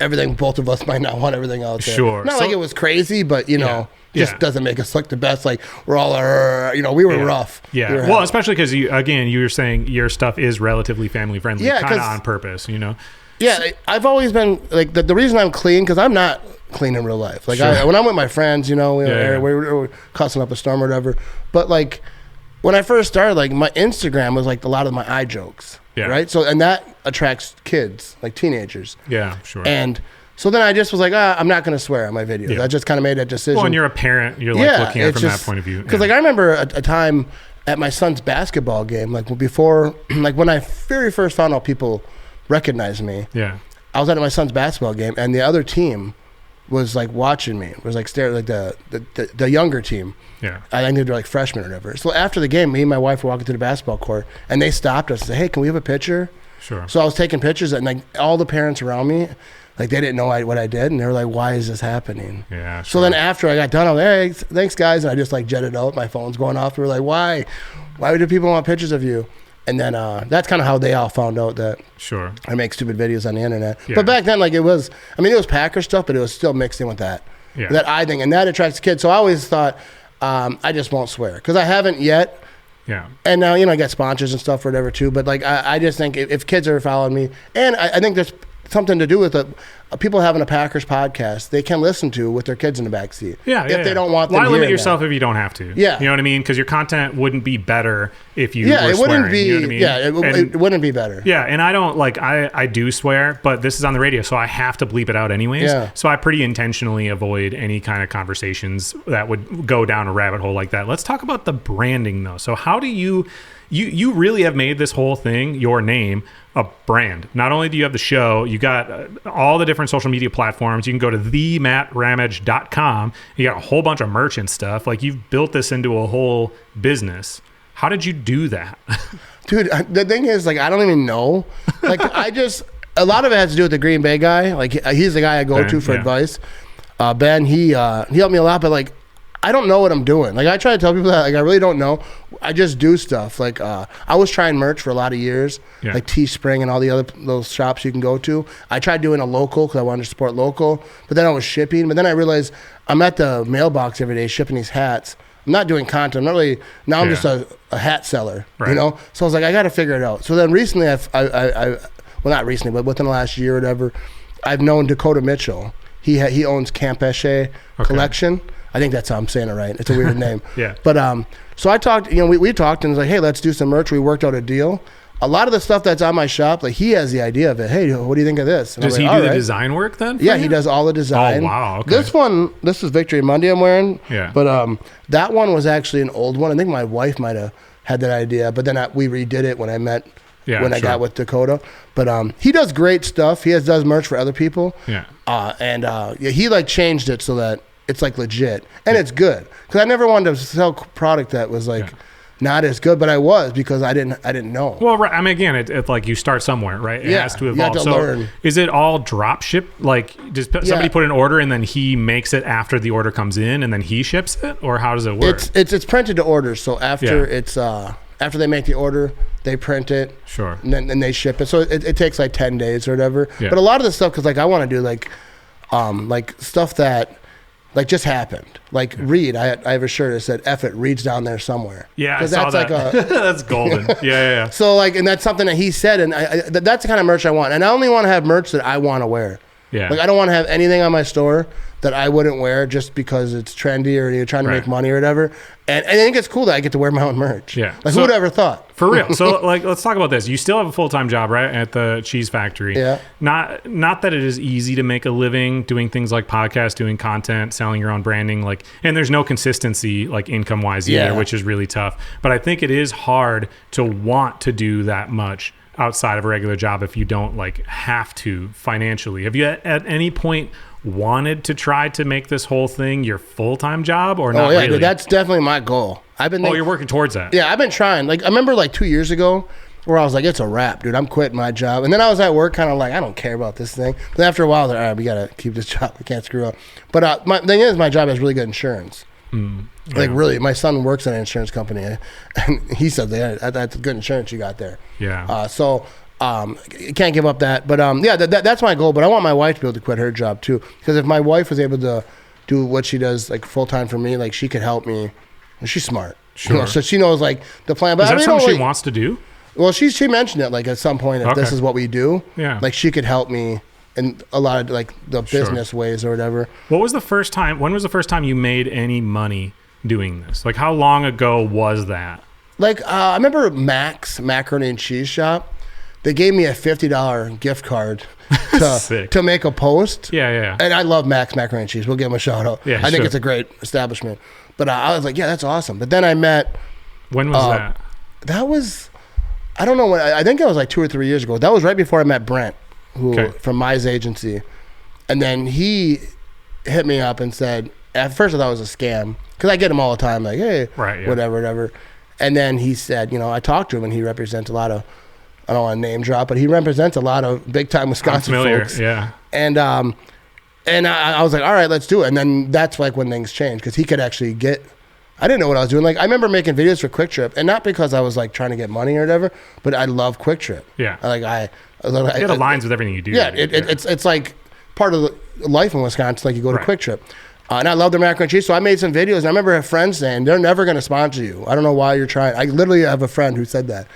everything, both of us might not want everything out there. Sure. Not like it was crazy, but, just doesn't make us look the best. Like, we're all, we were rough. Yeah. We were well, especially because, you were saying your stuff is relatively family friendly, kind of on purpose, Yeah, I've always been, like, the reason I'm clean, because I'm not clean in real life. Like, sure. When I'm with my friends, we were cussing up a storm or whatever. But, like, when I first started, like, my Instagram was, like, a lot of my eye jokes. Yeah. Right? So, and that attracts kids, like teenagers. Yeah, sure. And so then I just was like, I'm not going to swear on my videos. Yeah. I just kind of made that decision. Well, and you're a parent. You're, like, looking at it from that point of view. Because, like, I remember a time at my son's basketball game, like, before, like, when I very first found out people recognized me. Yeah. I was at my son's basketball game, and the other team was like watching me. It was like staring, like the younger team. Yeah. I think they were like freshmen or whatever. So after the game, me and my wife were walking to the basketball court, and they stopped us and said, "Hey, can we have a picture?" Sure. So I was taking pictures, and like all the parents around me, like they didn't know what I did, and they were like, "Why is this happening?" Yeah. Sure. So then after I got done, I was like, "Hey, thanks guys," and I just like jetted out. My phone's going off. We were like, "Why? Why do people want pictures of you?" And then that's kind of how they all found out that I make stupid videos on the internet. Yeah. But back then, like it was Packer stuff, but it was still mixed in with that. Yeah. That I think, and that attracts kids. So I always thought I just won't swear because I haven't yet. Yeah. And now, I get sponsors and stuff or whatever too. But like I just think if kids are following me, and I think there's something to do with people having a Packers podcast they can listen to with their kids in the backseat. If they don't want them. Why limit yourself if you don't have to? Yeah. You know what I mean? Because your content wouldn't be better if you were it wouldn't swearing. be. You know what I mean? Yeah, it wouldn't be better. Yeah, and I don't I do swear, but this is on the radio, so I have to bleep it out anyways. Yeah. So I pretty intentionally avoid any kind of conversations that would go down a rabbit hole like that. Let's talk about the branding though. So how do you really have made this whole thing, your name, a brand. Not only do you have the show, you got all the different social media platforms. You can go to thematramage.com. You got a whole bunch of merch and stuff. Like, you've built this into a whole business. How did you do that? Dude, the thing is, like, I don't even know. Like, a lot of it has to do with the Green Bay guy. Like, he's the guy I go to for advice. Ben, he helped me a lot, but like, I don't know what I'm doing. Like, I try to tell people that, like, I really don't know. I just do stuff. Like, I was trying merch for a lot of years, like Teespring and all the other those shops you can go to. I tried doing a local because I wanted to support local, but then I was shipping. But then I realized I'm at the mailbox every day shipping these hats. I'm not doing content. I'm not really, now I'm just a hat seller, you know? So I was like, I got to figure it out. So then recently, well, not recently, but within the last year or whatever, I've known Dakota Mitchell. He owns Campeche Collection. I think that's how I'm saying it right. It's a weird name. But so I talked, you know, we talked and was like, hey, let's do some merch. We worked out a deal. A lot of the stuff that's on my shop, like, he has the idea of it. Hey, what do you think of this? And does he do the design work then? Yeah, he does all the design. Oh, wow. Okay. This is Victory Monday I'm wearing. Yeah. But that one was actually an old one. I think my wife might have had that idea, but then we redid it when I met. I got with Dakota. But he does great stuff. He does merch for other people. Yeah. He like changed it so that it's like legit and it's good, because I never wanted to sell product that was like not as good, but I was, because I didn't know. Well, right. I mean, again, it's like you start somewhere, right? It has to evolve. You have to learn. Is it all drop ship? Like, does somebody put an order and then he makes it after the order comes in and then he ships it, or how does it work? It's printed to order. So after after they make the order, they print it. Sure. And then they ship it. So it takes like 10 days or whatever. Yeah. But a lot of the stuff, because like I want to do like stuff that like just happened. Like Reed, I have a shirt that said "F it," Reed's down there somewhere. Yeah, I saw that. Like that's golden. Yeah. So like, and that's something that he said, and that's the kind of merch I want. And I only want to have merch that I want to wear. Yeah. Like, I don't want to have anything on my store that I wouldn't wear just because it's trendy or you're trying to make money or whatever. And I think it's cool that I get to wear my own merch. Yeah. Like, who would ever thought? For real. So like, let's talk about this. You still have a full-time job, right? At the cheese factory. Yeah. Not that it is easy to make a living doing things like podcasts, doing content, selling your own branding, like, and there's no consistency like income wise either, which is really tough. But I think it is hard to want to do that much outside of a regular job if you don't like have to financially. Have you at any point wanted to try to make this whole thing your full-time job, or not? Really? Dude, that's definitely my goal. You're working towards that. Yeah, I've been trying. Like, I remember like 2 years ago where I was like, it's a wrap, dude. I'm quitting my job. And then I was at work kind of like, I don't care about this thing. But then after a while, they're, all right, we got to keep this job. We can't screw up. But my thing is, my job has really good insurance. Like, really, my son works at an insurance company, and he said, that's good insurance you got there. Yeah. So can't give up that. But that's my goal. But I want my wife to be able to quit her job too, because if my wife was able to do what she does like full time for me, like, she could help me. And she's smart, sure. You know, so she knows like the plan. But is that something she wants to do? Well, she mentioned it like at some point, if this is what we do. Yeah. Like, she could help me in a lot of like the business ways or whatever. When was the first time you made any money doing this? Like, how long ago was that? Like, I remember Mac's Macaroni and Cheese Shop. They gave me a $50 gift card to make a post. Yeah. And I love Mac's Macaroni and Cheese. We'll give them a shout out. Yeah, I think it's a great establishment. But I was like, yeah, that's awesome. But then I met. When was that? That was, I don't know when. I think it was like 2 or 3 years ago. That was right before I met Brent, from Mize Agency. And then he hit me up and said, at first I thought it was a scam, because I get him all the time, like, hey, whatever. And then he said, you know, I talked to him, and he represents a lot of, I don't want to name drop, but he represents a lot of big time Wisconsin folks. Yeah. And I was like, all right, let's do it. And then that's like when things changed, because he could actually I didn't know what I was doing. Like, I remember making videos for Kwik Trip, and not because I was like trying to get money or whatever, but I love Kwik Trip. Yeah. It aligns with everything you do. Yeah. It's like part of the life in Wisconsin. Like, you go to Kwik Trip. And I love their macaroni and cheese, so I made some videos. And I remember a friend saying, they're never going to sponsor you. I don't know why you're trying. I literally have a friend who said that.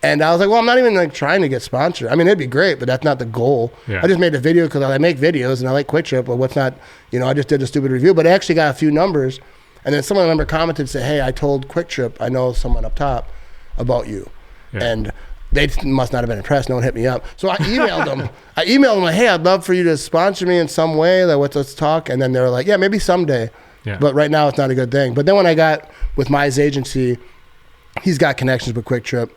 And I was like, well, I'm not even like trying to get sponsored. I mean, it'd be great, but that's not the goal. Yeah. I just made a video because I make videos and I like Kwik Trip, but what's not, I just did a stupid review, but I actually got a few numbers. And then someone, I remember, commented and said, hey, I told Kwik Trip, I know someone up top about you. Yeah. And they must not have been impressed. No one hit me up. So I emailed them. Like, hey, I'd love for you to sponsor me in some way. Like, let's talk. And then they were like, yeah, maybe someday. Yeah. But right now it's not a good thing. But then when I got with Mai's agency, he's got connections with Kwik Trip.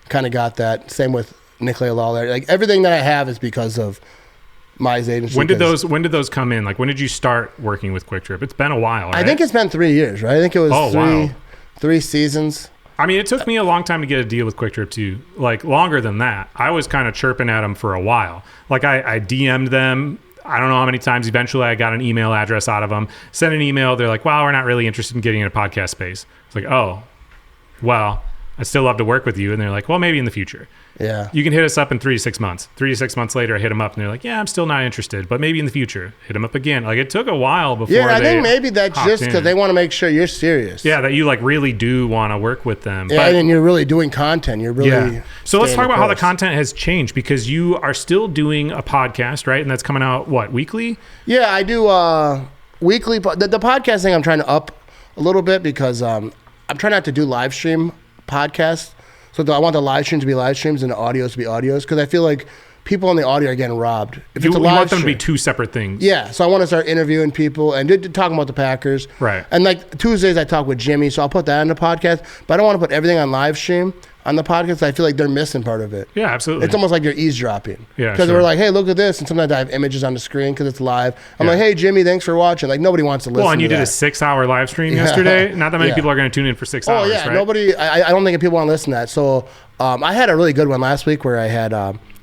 Kind of got that. Same with Nicola Lawler. Like everything that I have is because of Mai's agency. When did those come in? Like when did you start working with Kwik Trip? It's been a while, right? I think it's been 3 years, right? I think it was three seasons. I mean, it took me a long time to get a deal with Kwik Trip too. Like longer than that. I was kind of chirping at them for a while. Like I DM'd them. I don't know how many times. Eventually, I got an email address out of them. Sent an email. They're like, "Wow, we're not really interested in getting in a podcast space." It's like, "Oh, well, I'd still love to work with you." And they're like, "Well, maybe in the future. Yeah, you can hit us up in 3 to 6 months." 3 to 6 months later, I hit them up, and they're like, "Yeah, I'm still not interested, but maybe in the future." Hit them up again. Like it took a while before. Yeah, I think maybe that's just because they want to make sure you're serious. Yeah, that you like really do want to work with them. Yeah, and you're really doing content. You're really. Yeah. So let's talk about how the content has changed because you are still doing a podcast, right? And that's coming out what, weekly? Yeah, I do weekly. The podcast thing I'm trying to up a little bit because I'm trying not to do live stream podcasts. So I want the live streams to be live streams and the audios to be audios because I feel like people on the audio are getting robbed. If you want them to be two separate things. Yeah, so I want to start interviewing people and talking about the Packers. Right. And like Tuesdays I talk with Jimmy, so I'll put that in the podcast. But I don't want to put everything on live stream on the podcast. I feel like they're missing part of it. Yeah, absolutely. It's almost like you're eavesdropping. Yeah, because we're like, hey, look at this. And sometimes I have images on the screen because it's live. I'm like, hey, Jimmy, thanks for watching. Like nobody wants to listen to that. Well, and you did a 6-hour live stream yesterday. Not that many people are going to tune in for 6 hours, yeah, right? Nobody. I don't think people want to listen to that. So I had a really good one last week where I had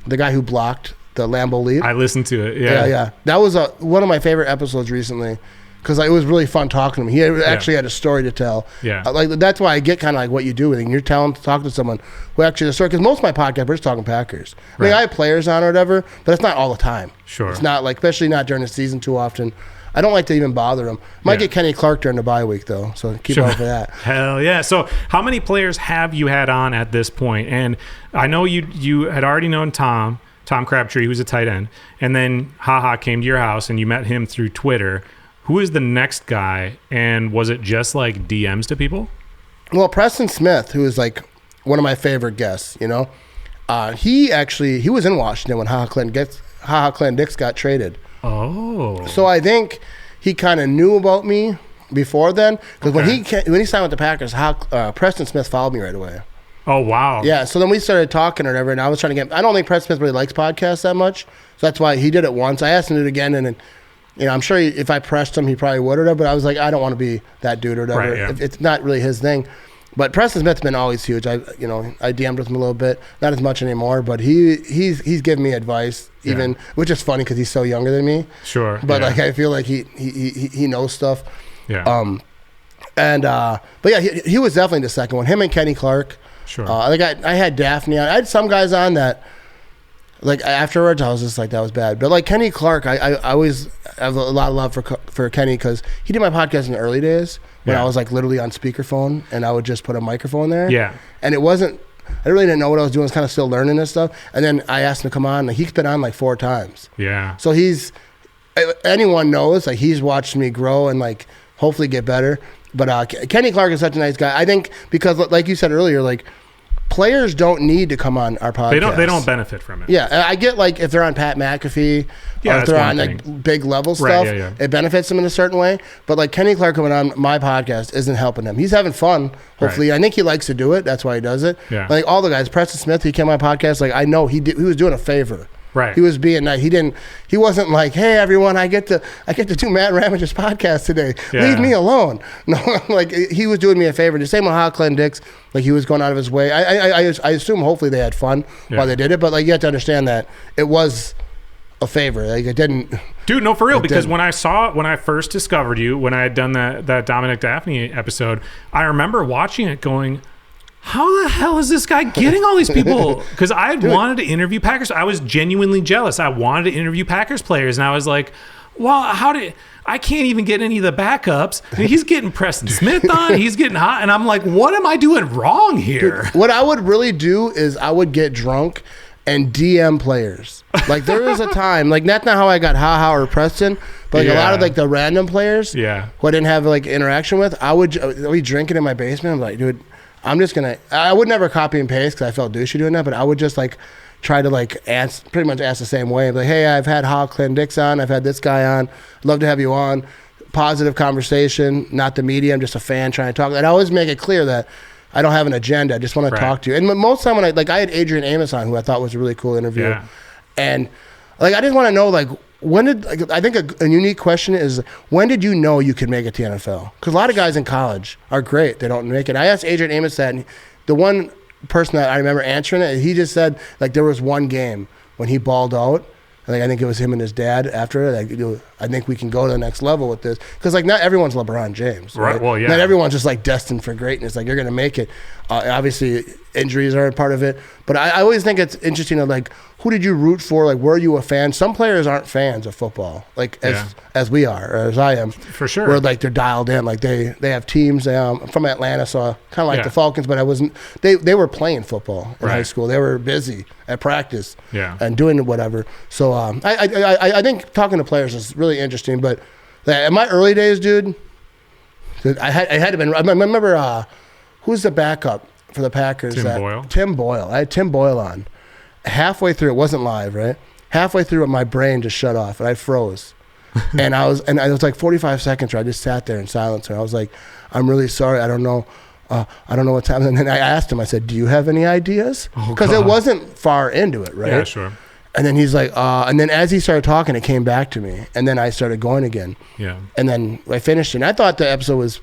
the guy who blocked the Lambeau lead. I listened to it. Yeah. That was one of my favorite episodes recently because it was really fun talking to him. He actually had a story to tell. Yeah. Like that's why I get kind of like what you do with it. You're talking to someone who actually has a story because most of my podcast we're just talking Packers. I mean, I have players on or whatever, but it's not all the time. Sure. It's not like, especially not during the season too often. I don't like to even bother them. Might get Kenny Clark during the bye week though, so keep on for that. Hell yeah! So, how many players have you had on at this point? And I know you had already known Tom Crabtree, who's a tight end, and then Ha Ha came to your house and you met him through Twitter. Who is the next guy? And was it just like DMs to people? Well, Preston Smith, who is like one of my favorite guests, he was in Washington when Ha Ha Clinton Dix got traded. Oh. So I think he kind of knew about me before then because when he signed with the Packers, Preston Smith followed me right away. Oh, wow. Yeah, so then we started talking or whatever, and I was trying to I don't think Preston Smith really likes podcasts that much, so that's why he did it once. I asked him to do it again, and I'm sure if I pressed him, he probably would or whatever, but I was like, I don't want to be that dude or whatever. Right, yeah. It's not really his thing. But Preston Smith's been always huge. I DM'd with him a little bit, not as much anymore, but he's given me advice, even which is funny because he's so younger than me. Sure. But like I feel like he knows stuff. Yeah. But yeah, he was definitely the second one. Him and Kenny Clark. Sure. Like I had Daphne on. I had some guys on that. Like afterwards, I was just like, that was bad. But like Kenny Clark, I always have a lot of love for Kenny because he did my podcast in the early days when I was like literally on speakerphone and I would just put a microphone there. Yeah. And it wasn't. I really didn't know what I was doing. I was kind of still learning this stuff. And then I asked him to come on. Like he's been on like 4 times. Yeah. So anyone knows like he's watched me grow and like hopefully get better. But Kenny Clark is such a nice guy. I think because like you said earlier, like. Players don't need to come on our podcast. They don't benefit from it. Yeah, I get like if they're on Pat McAfee, or if they're on like big level stuff, it benefits them in a certain way. But like Kenny Clark coming on my podcast isn't helping him. He's having fun. Hopefully, I think he likes to do it. That's why he does it. Yeah. Like all the guys, Preston Smith, he came on my podcast. Like I know he was doing a favor. Right. He was being nice. He wasn't like, hey everyone, I get to do Matt Ramage's podcast today. Yeah. Leave me alone. No, like he was doing me a favor. The same with Ha Ha Clinton Dix. Like he was going out of his way. I assume hopefully they had fun while they did it, but like you have to understand that it was a favor. Like it didn't. Dude, no, for real. Because when I first discovered you, when I had done that Dominic Daphne episode, I remember watching it going, how the hell is this guy getting all these people? Because I had wanted to interview Packers. I was genuinely jealous. I wanted to interview Packers players, and I was like, well, I can't even get any of the backups. I mean, he's getting Preston Smith on. He's getting hot. And I'm like, what am I doing wrong here? Dude, what I would really do is I would get drunk and DM players. Like there was a time, like that's not how I got Ha Ha or Preston, but like a lot of like the random players who I didn't have like interaction with, I would be drinking in my basement. I'm like, dude, I would never copy and paste because I felt douchey doing that, but I would just like try to like pretty much ask the same way. Like, hey, I've had Ha Ha Clinton Dix on. I've had this guy on. I'd love to have you on. Positive conversation, not the media. I'm just a fan trying to talk. And I always make it clear that I don't have an agenda. I just want to talk to you. And most of the time when I had Adrian Amos on, who I thought was a really cool interview. Yeah. And like, I just want to know, like, I think a unique question is, when did you know you could make it to the NFL? Because a lot of guys in college are great. They don't make it. I asked Adrian Amos that, and the one person that I remember answering it, he just said, like, there was one game when he balled out. I think it was him and his dad after it. Like, I think we can go to the next level with this. Because, like, not everyone's LeBron James. Right? Well, yeah. Not everyone's just, like, destined for greatness. Like, you're going to make it. Obviously, injuries are a part of it. But I always think it's interesting, like, who did you root for? Like, were you a fan? Some players aren't fans of football, like, as we are, or as I am. For sure. Where, like, they're dialed in. Like, they have teams. I'm from Atlanta, so kind of like the Falcons, but I wasn't. They were playing football in high school. They were busy at practice and doing whatever. So I think talking to players is really interesting. But in my early days, dude, I had to been. I remember who's the backup for the Packers? Boyle. Tim Boyle. I had Tim Boyle on. Halfway through, it wasn't live, right? Halfway through, my brain just shut off, and I froze. and I was like 45 seconds where I just sat there in silence. And I was like, I'm really sorry. I don't know what's happening. And then I asked him, I said, do you have any ideas? Because it wasn't far into it, right? Yeah, sure. And then he's like, and then as he started talking, it came back to me. And then I started going again. Yeah. And then I finished it. And I thought the episode was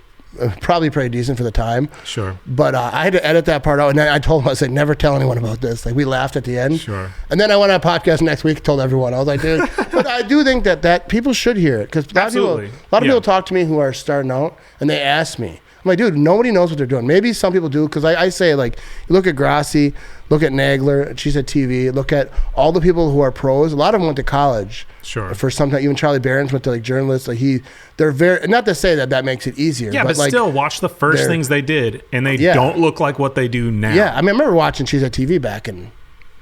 probably pretty decent for the time. Sure. But I had to edit that part out. And then I told him, I said, never tell anyone about this. Like, we laughed at the end. Sure. And then I went on a podcast next week, told everyone. I was like, dude. But I do think that people should hear it. Because a lot of people talk to me who are starting out, and they ask me. I'm like, dude, nobody knows what they're doing. Maybe some people do, because I say, like, you look at Grassi, look at Nagler, she's at TV, look at all the people who are pros. A lot of them went to college. Sure. For some time, even Charlie Barron's went to, like, journalists. Like, they're very, not to say that makes it easier. Yeah, but like, still, watch the first things they did, and they don't look like what they do now. Yeah, I mean, I remember watching She's at TV back in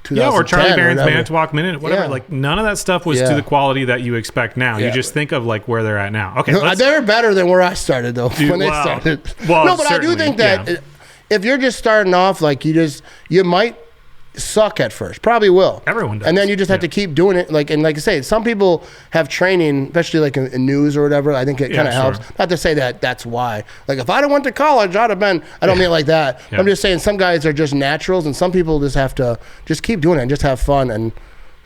2010. Yeah, or Charlie Barron's Manitowoc Minute, whatever. Yeah. Like, none of that stuff was to the quality that you expect now. You just think of, like, where they're at now. Okay, they're better than where I started, though, when they started. Well, no, but I do think that if you're just starting off, like, you might suck at first. Probably will. Everyone does. And then you just have to keep doing it. Like, and like I say, some people have training, especially like in news or whatever. I think it kind of helps. Not to say that that's why. Like, if I'd have went to college, I'd have been, I don't mean it like that. Yeah. I'm just saying some guys are just naturals, and some people just have to just keep doing it and just have fun and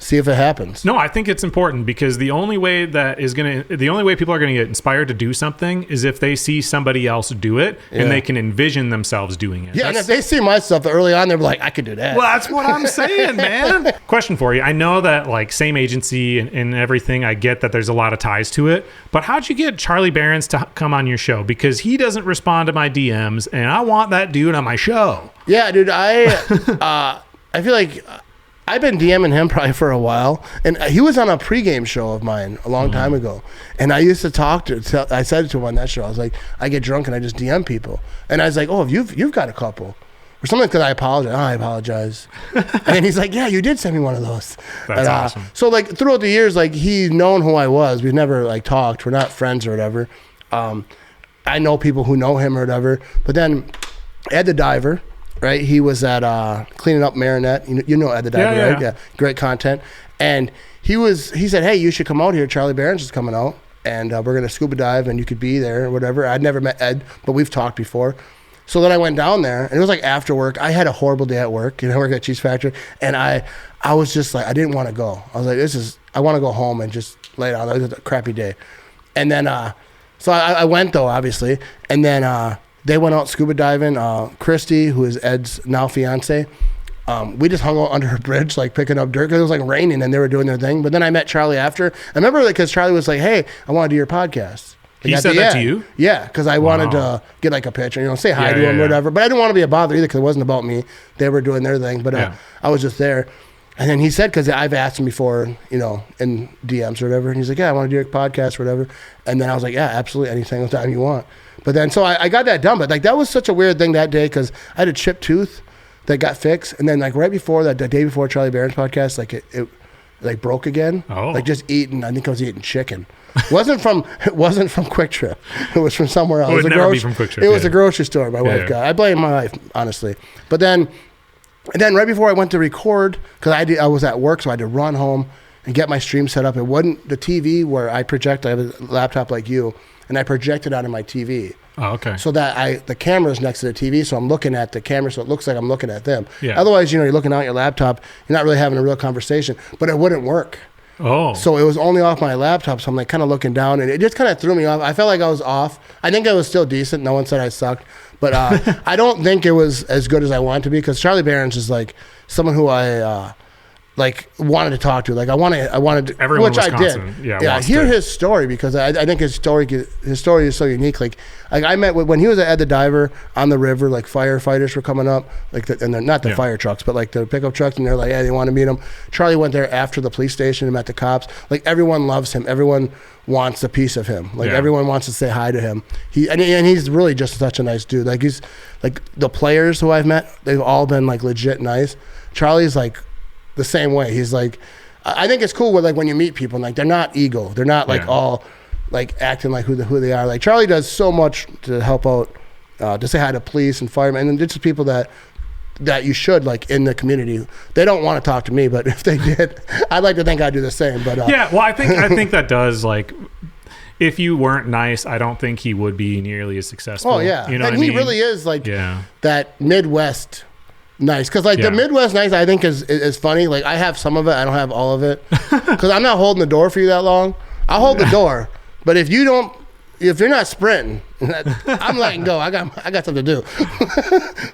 see if it happens. No, I think it's important, because the only way people are going to get inspired to do something is if they see somebody else do it and they can envision themselves doing it. Yeah, and if they see my stuff early on, they're like, I could do that. Well, that's what I'm saying, man. Question for you. I know that, like, same agency and everything, I get that there's a lot of ties to it, but how'd you get Charlie Barron's to come on your show? Because he doesn't respond to my DMs, and I want that dude on my show. Yeah, dude, I feel like I've been DMing him probably for a while, and he was on a pregame show of mine a long time ago, and I used to I said to him on that show, I was like, I get drunk and I just DM people, and I was like, oh, you've got a couple or something, because I apologize. And he's like, yeah, you did send me one of those. That's awesome. So, like, throughout the years, like, he's known who I was. We've never, like, talked. We're not friends or whatever. I know people who know him or whatever, but then Ed the Diver, right? He was at Cleaning Up Marinette. You know Ed the Diver, right? Yeah. Great content. And he said, hey, you should come out here. Charlie Barron's is coming out, and we're going to scuba dive, and you could be there or whatever. I'd never met Ed, but we've talked before. So then I went down there, and it was like after work. I had a horrible day at work. I work at Cheese Factory, and I was just like, I didn't want to go. I was like, I want to go home and just lay down. It was a crappy day. And then, so I went, though, obviously. And then they went out scuba diving. Christy, who is Ed's now fiance, we just hung out under a bridge, like, picking up dirt, because it was like raining and they were doing their thing. But then I met Charlie after. I remember, because Charlie was like, hey, I want to do your podcast. He said that to you? Yeah, because I wanted to get, like, a picture, say hi to him, whatever. But I didn't want to be a bother either, because it wasn't about me. They were doing their thing, but I was just there. And then he said, because I've asked him before, you know, in DMs or whatever, and he's like, yeah, I want to do a podcast or whatever. And then I was like, yeah, absolutely, any single time you want. But then, so I got that done. But like, that was such a weird thing that day, because I had a chipped tooth that got fixed. And then like right before that, the day before Charlie Barron's podcast, like it like broke again. Oh. Like just eating, I think I was eating chicken. It wasn't from Kwik Trip. It was from somewhere else. It would never be from Kwik Trip. It was a grocery store my wife got. I blame my wife, honestly. But then, and then right before I went to record, because I was at work, so I had to run home and get my stream set up. It wasn't the TV where I project. I have a laptop like you, and I projected onto my TV. Oh, okay. So that the camera's next to the TV, so I'm looking at the camera, so it looks like I'm looking at them. Yeah. Otherwise, you know, you're looking out at your laptop, you're not really having a real conversation, but it wouldn't work. Oh. So it was only off my laptop, so I'm like kind of looking down, and it just kind of threw me off. I felt like I was off. I think I was still decent. No one said I sucked. But I don't think it was as good as I wanted to be, because Charlie Barron's is like someone who I like wanted to talk to. Like I wanted to, Everyone which in I Wisconsin, did. yeah, Hear his story, because I think his story is so unique. Like I met when he was at the Diver on the river, like firefighters were coming up, like and they're not the fire trucks, but like the pickup trucks, and they're like, yeah, they want to meet him. Charlie went there after the police station and met the cops. Like everyone loves him. Everyone wants a piece of him. Like everyone wants to say hi to him. And he's really just such a nice dude. Like he's like the players who I've met, they've all been like legit nice. Charlie's like the same way. He's like, I think it's cool with like when you meet people, and like they're not ego. They're not like all like acting like who they are. Like Charlie does so much to help out, to say hi to police and firemen, and it's just people that you should like in the community. They don't want to talk to me, but if they did, I'd like to think I'd do the same. But yeah, well, I think that does, like, if you weren't nice, I don't think he would be nearly as successful. Oh yeah, you know, and what I he mean? really is like that Midwest nice, because like the Midwest nice, I think is funny. Like I have some of it, I don't have all of it, because I'm not holding the door for you that long. I'll hold the door, but if you're not sprinting, I'm letting go. I got something to do.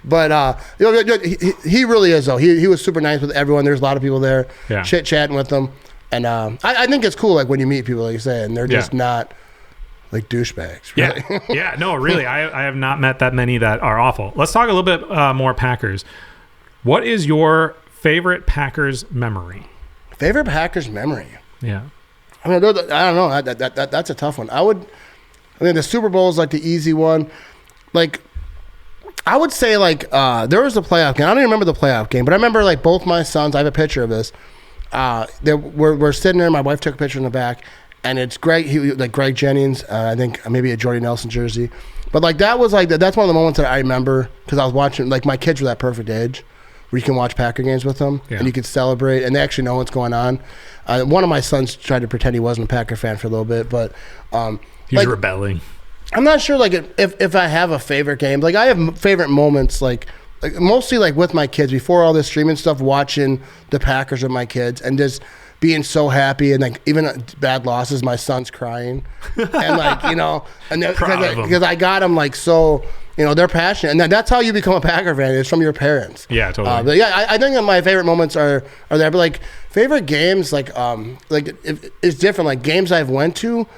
But you know, he really is though. He was super nice with everyone. There's a lot of people there, chit chatting with them, and I think it's cool like when you meet people, like you say, and they're just not like douchebags. Really. Yeah. No, really, I have not met that many that are awful. Let's talk a little bit more Packers. What is your favorite Packers memory? Favorite Packers memory? Yeah. I mean, I don't know. That's a tough one. I mean, the Super Bowl is like the easy one. Like, I would say like there was a playoff game. I don't even remember the playoff game, but I remember like both my sons. I have a picture of this. We're sitting there. My wife took a picture in the back, and it's Greg. Like Greg Jennings. I think maybe a Jordy Nelson jersey. But like that's one of the moments that I remember, because I was watching. Like my kids were that perfect age where you can watch Packer games with them, and you can celebrate, and they actually know what's going on. One of my sons tried to pretend he wasn't a Packer fan for a little bit, but he's like, rebelling. I'm not sure like if I have a favorite game. Like I have favorite moments like mostly like with my kids before all this streaming stuff, watching the Packers with my kids and just being so happy, and like even bad losses, my son's crying, and like you know, and because I got them like so. You know, they're passionate, and that's how you become a Packer fan. It's from your parents. Yeah, totally. But yeah, I think that my favorite moments are there. But like favorite games, like it's different. Like games I've went to.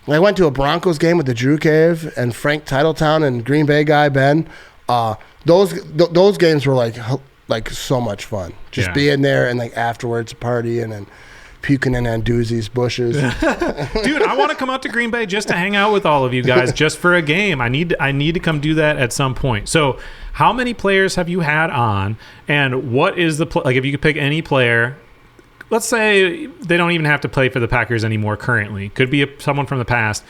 I went to a Broncos game with the Drew Cave and Frank Titletown and Green Bay guy Ben. Those games were like so much fun. Just being there and like afterwards partying and puking in Anduzzi's bushes. Dude, I want to come out to Green Bay just to hang out with all of you guys just for a game. I need to come do that at some point. So how many players have you had on, and what is like if you could pick any player, let's say they don't even have to play for the Packers anymore currently, could be someone from the past,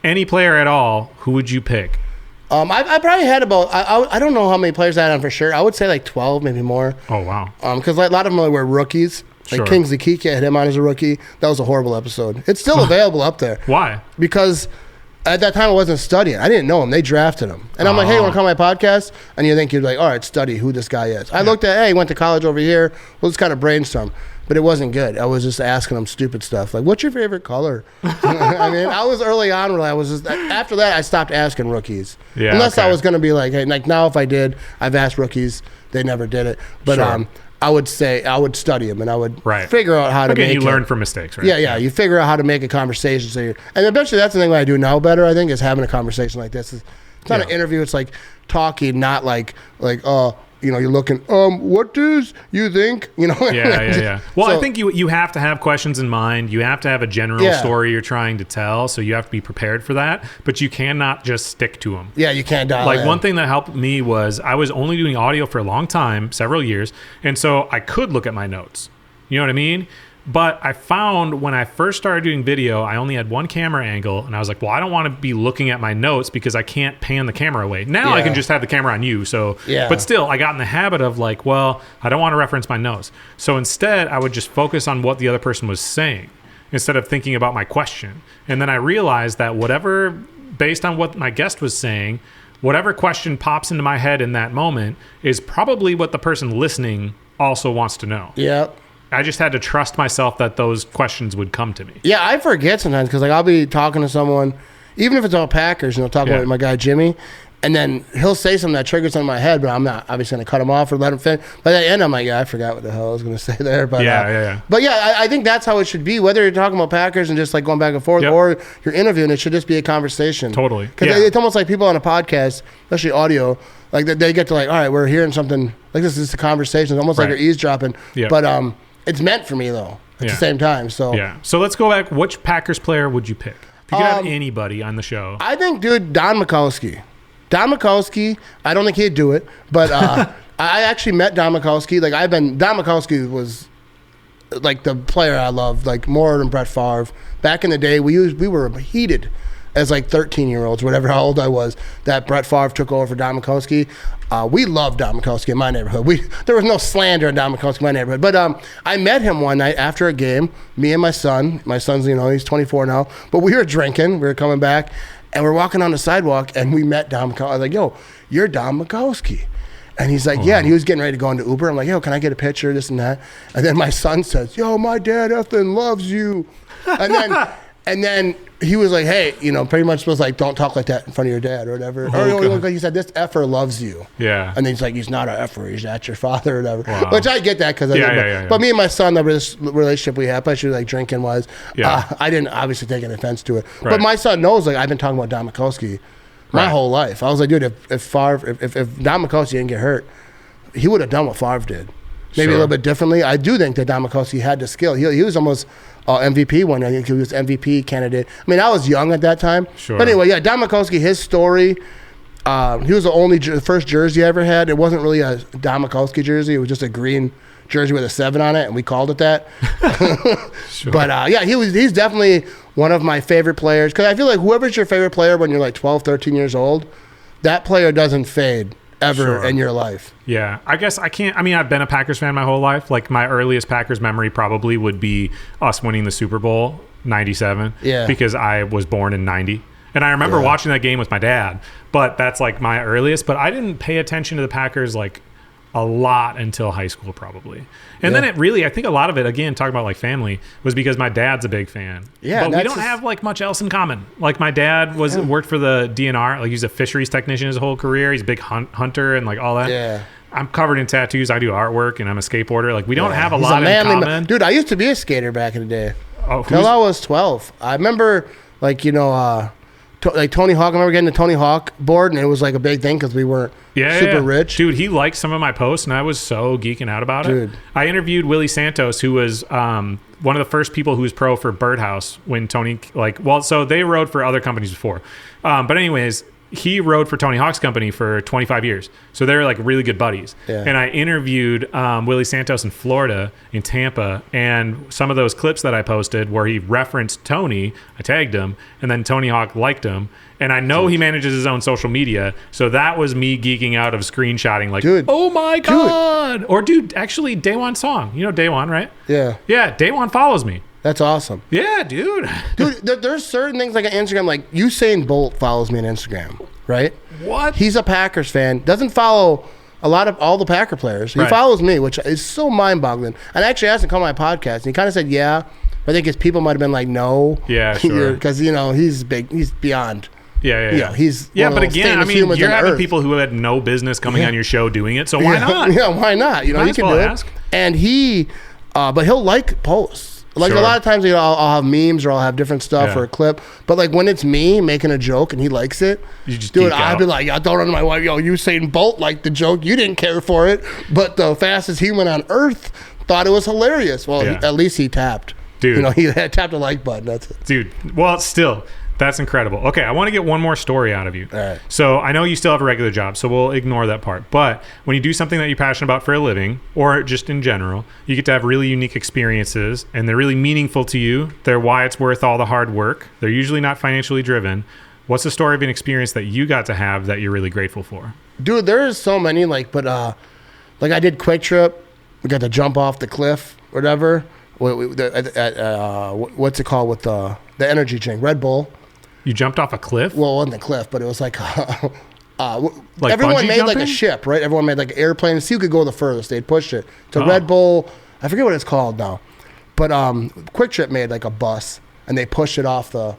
any player at all, who would you pick? I probably had about I don't know how many players I had on for sure. I would say like 12, maybe more. Oh wow. Because like, a lot of them were rookies. Like Kingsley Keke, had him on as a rookie. That was a horrible episode. It's still available up there. Why? Because at that time I wasn't studying. I didn't know him. They drafted him. And I'm like, hey, you want to come on my podcast? And you think you're like, all right, study who this guy is. I looked at, hey, he went to college over here. Well, let's kind of brainstorm. But it wasn't good. I was just asking him stupid stuff. Like, what's your favorite color? I mean, I was early on where I was just, after that, I stopped asking rookies. Yeah, unless I was going to be like, hey, like now if I did, I've asked rookies. They never did it. But I would say I would study them, and I would figure out how to make. You learn from mistakes, right? Yeah. You figure out how to make a conversation. So and eventually, that's the thing that I do now better. I think is having a conversation like this. It's not an interview. It's like talking, not like you're looking, what does you think? Yeah. Well, I think you have to have questions in mind. You have to have a general story you're trying to tell, so you have to be prepared for that. But you cannot just stick to them. Yeah, you can't dial in. One thing that helped me was I was only doing audio for a long time, several years, and so I could look at my notes. You know what I mean? But I found when I first started doing video, I only had one camera angle, and I was like, well, I don't want to be looking at my notes because I can't pan the camera away. Now I can just have the camera on you. So, but still, I got in the habit of like, well, I don't want to reference my notes. So instead, I would just focus on what the other person was saying instead of thinking about my question. And then I realized that based on what my guest was saying, whatever question pops into my head in that moment is probably what the person listening also wants to know. Yeah. I just had to trust myself that those questions would come to me. Yeah, I forget sometimes because I'll be talking to someone, even if it's all Packers, talking about my guy Jimmy, and then he'll say something that triggers something in my head, but I'm not obviously going to cut him off or let him finish. By the end, I'm like, I forgot what the hell I was going to say there. But But I think that's how it should be. Whether you're talking about Packers and just like going back and forth, or you're interviewing, it should just be a conversation. Totally. Because it's almost like people on a podcast, especially audio, like they get to like, all right, we're hearing something like this is a conversation. It's almost like you're eavesdropping. Yeah. But it's meant for me though at the same time. So So let's go back. Which Packers player would you pick? If you could have anybody on the show. I think, dude, Don Mikowski. Don Mikowski, I don't think he'd do it, but I actually met Don Mikowski. Don Mikowski was like the player I loved, like more than Brett Favre. Back in the day, we were heated as like 13-year-olds, whatever how old I was, that Brett Favre took over for Don Mikowski. We loved Don Mikowski in my neighborhood. There was no slander in Don Mikowski in my neighborhood. But I met him one night after a game, me and my son. My son's, he's 24 now. But we were drinking. We were coming back. And we're walking on the sidewalk, and we met Don Mikowski. I was like, yo, you're Don Mikowski. And he's like, yeah. And he was getting ready to go into Uber. I'm like, yo, can I get a picture, this and that? And then my son says, yo, my dad effing loves you. And then he was like, hey, pretty much was like, don't talk like that in front of your dad or whatever. Or he said, this effer loves you. Yeah. And then he's like, he's not an effer. He's not your father or whatever. Wow. Which I get that because But me and my son, the relationship we had, especially like drinking was, I didn't obviously take an offense to it. Right. But my son knows, like, I've been talking about Don Mikowski my whole life. I was like, dude, if Don Mikowski didn't get hurt, he would have done what Favre did. Maybe a little bit differently. I do think that Don Mikowski had the skill. He was almost MVP one. I think he was MVP candidate. I mean, I was young at that time. Sure. But anyway, Don Mikowski, his story, he was the first jersey I ever had. It wasn't really a Don Mikowski jersey. It was just a green jersey with a 7 on it, and we called it that. But he's definitely one of my favorite players. Because I feel like whoever's your favorite player when you're like 12, 13 years old, that player doesn't fade ever in your life. Yeah. I guess I can't. I mean, I've been a Packers fan my whole life. Like, my earliest Packers memory probably would be us winning the Super Bowl 97. Yeah. Because I was born in 90. And I remember watching that game with my dad. But that's like my earliest. But I didn't pay attention to the Packers like a lot until high school probably. And then it really, I think a lot of it, again, talking about like family, was because my dad's a big fan. Yeah. But we don't have like much else in common. Like, my dad worked for the DNR. Like, he's a fisheries technician his whole career. He's a big hunter and like all that. Yeah. I'm covered in tattoos. I do artwork and I'm a skateboarder. Like, we don't have a lot in common. Dude, I used to be a skater back in the day. Until I was 12. I remember like, like Tony Hawk. I remember getting the Tony Hawk board, and it was like a big thing because we weren't super rich. Dude, he liked some of my posts, and I was so geeking out about it. I interviewed Willie Santos, who was one of the first people who was pro for Birdhouse when Tony, so they rode for other companies before. But anyways, he rode for Tony Hawk's company for 25 years. So they're like really good buddies. Yeah. And I interviewed Willie Santos in Florida, in Tampa, and some of those clips that I posted where he referenced Tony, I tagged him, and then Tony Hawk liked him. And I know he manages his own social media, so that was me geeking out of screenshotting, like, oh my God. Or actually, Daywan Song. You know Daywan, right? Yeah. Yeah, Daywan follows me. That's awesome. Yeah, dude. Dude, there's certain things like on Instagram, like Usain Bolt follows me on Instagram, right? What? He's a Packers fan. Doesn't follow all the Packer players. He follows me, which is so mind-boggling. And I actually asked him to come on my podcast, and he kind of said, yeah. But I think his people might have been like, no. Yeah, sure. Because, he's big. He's beyond. Yeah. He's but again, I mean, you're having people who had no business coming on your show doing it, so why not? Yeah, why not? He can do it. And he, but he'll like posts. Like Sure. a lot of times, I'll have memes or I'll have different stuff or a clip. But like when it's me making a joke and he likes it, You just dude, geek I'd out. be like, I told her to my wife, yo, Usain Bolt liked the joke. You didn't care for it, but the fastest human on earth thought it was hilarious. Well, Yeah. at least he tapped. Dude. He had tapped the like button. That's it. Dude, well, still, that's incredible. Okay, I want to get one more story out of you. All right. So I know you still have a regular job, so we'll ignore that part. But when you do something that you're passionate about for a living, or just in general, you get to have really unique experiences, and they're really meaningful to you. They're why it's worth all the hard work. They're usually not financially driven. What's the story of an experience that you got to have that you're really grateful for? Dude, there's so many, like I did Kwik Trip. We got to jump off the cliff, whatever. What's it called with the energy drink? Red Bull. You jumped off a cliff? Well, it wasn't a cliff, but it was like, Like everyone bungee made like a jumping? ship, right? Everyone made like an airplane. See who could go the furthest. They'd push it to Oh. Red Bull. I forget what it's called now, but Kwik Trip made like a bus, and they pushed it off the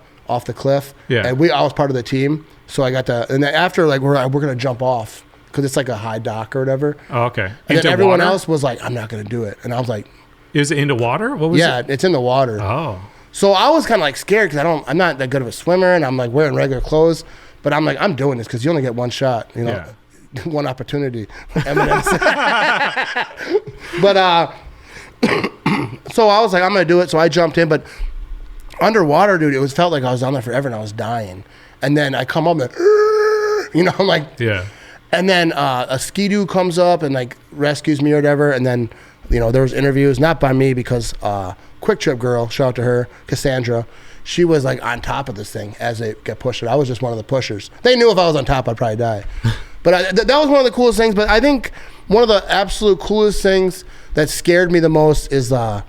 cliff. Yeah. And I was part of the team, so I got to. And then after, like, we're gonna jump off because it's like a high dock or whatever. Oh, okay. And Into then everyone water? else was like, I'm not gonna do it, and I was like, Is it into water? What was yeah, it? it's in the water. Oh. So I was kind of like scared because I'm not that good of a swimmer, and I'm like wearing regular clothes, but I'm like, I'm doing this because you only get one shot, Yeah. one opportunity. Eminem's. But so I was like, I'm gonna do it. So I jumped in, but underwater, dude, felt like I was down there forever, and I was dying. And then I come up and, I'm like, Yeah. and then a ski-doo comes up and like rescues me or whatever. And then, there was interviews, not by me because Kwik Trip girl, shout out to her, Cassandra, she was like on top of this thing as they get pushed. I was just one of the pushers. They knew if I was on top, I'd probably die. But that was one of the coolest things. But I think one of the absolute coolest things that scared me the most is the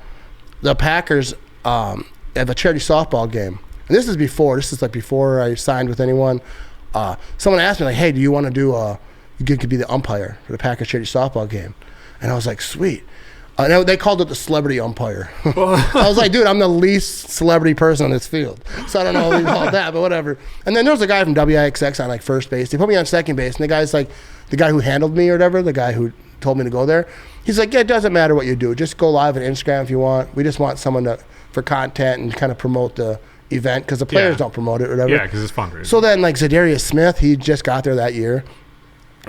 Packers have a charity softball game. And this is like before I signed with anyone. Someone asked me like, hey, do you want to do you could be the umpire for the Packers charity softball game? And I was like, sweet. They called it the celebrity umpire. I was like, dude, I'm the least celebrity person on this field. So I don't know what we call that, but whatever. And then there was a guy from WIXX on like first base. They put me on second base, and the guy's like, the guy who handled me or whatever, the guy who told me to go there, he's like, yeah, it doesn't matter what you do. Just go live on Instagram if you want. We just want someone for content and kind of promote the event because the players don't promote it or whatever. Yeah, because it's fundraising. So then like Zadarius Smith, he just got there that year.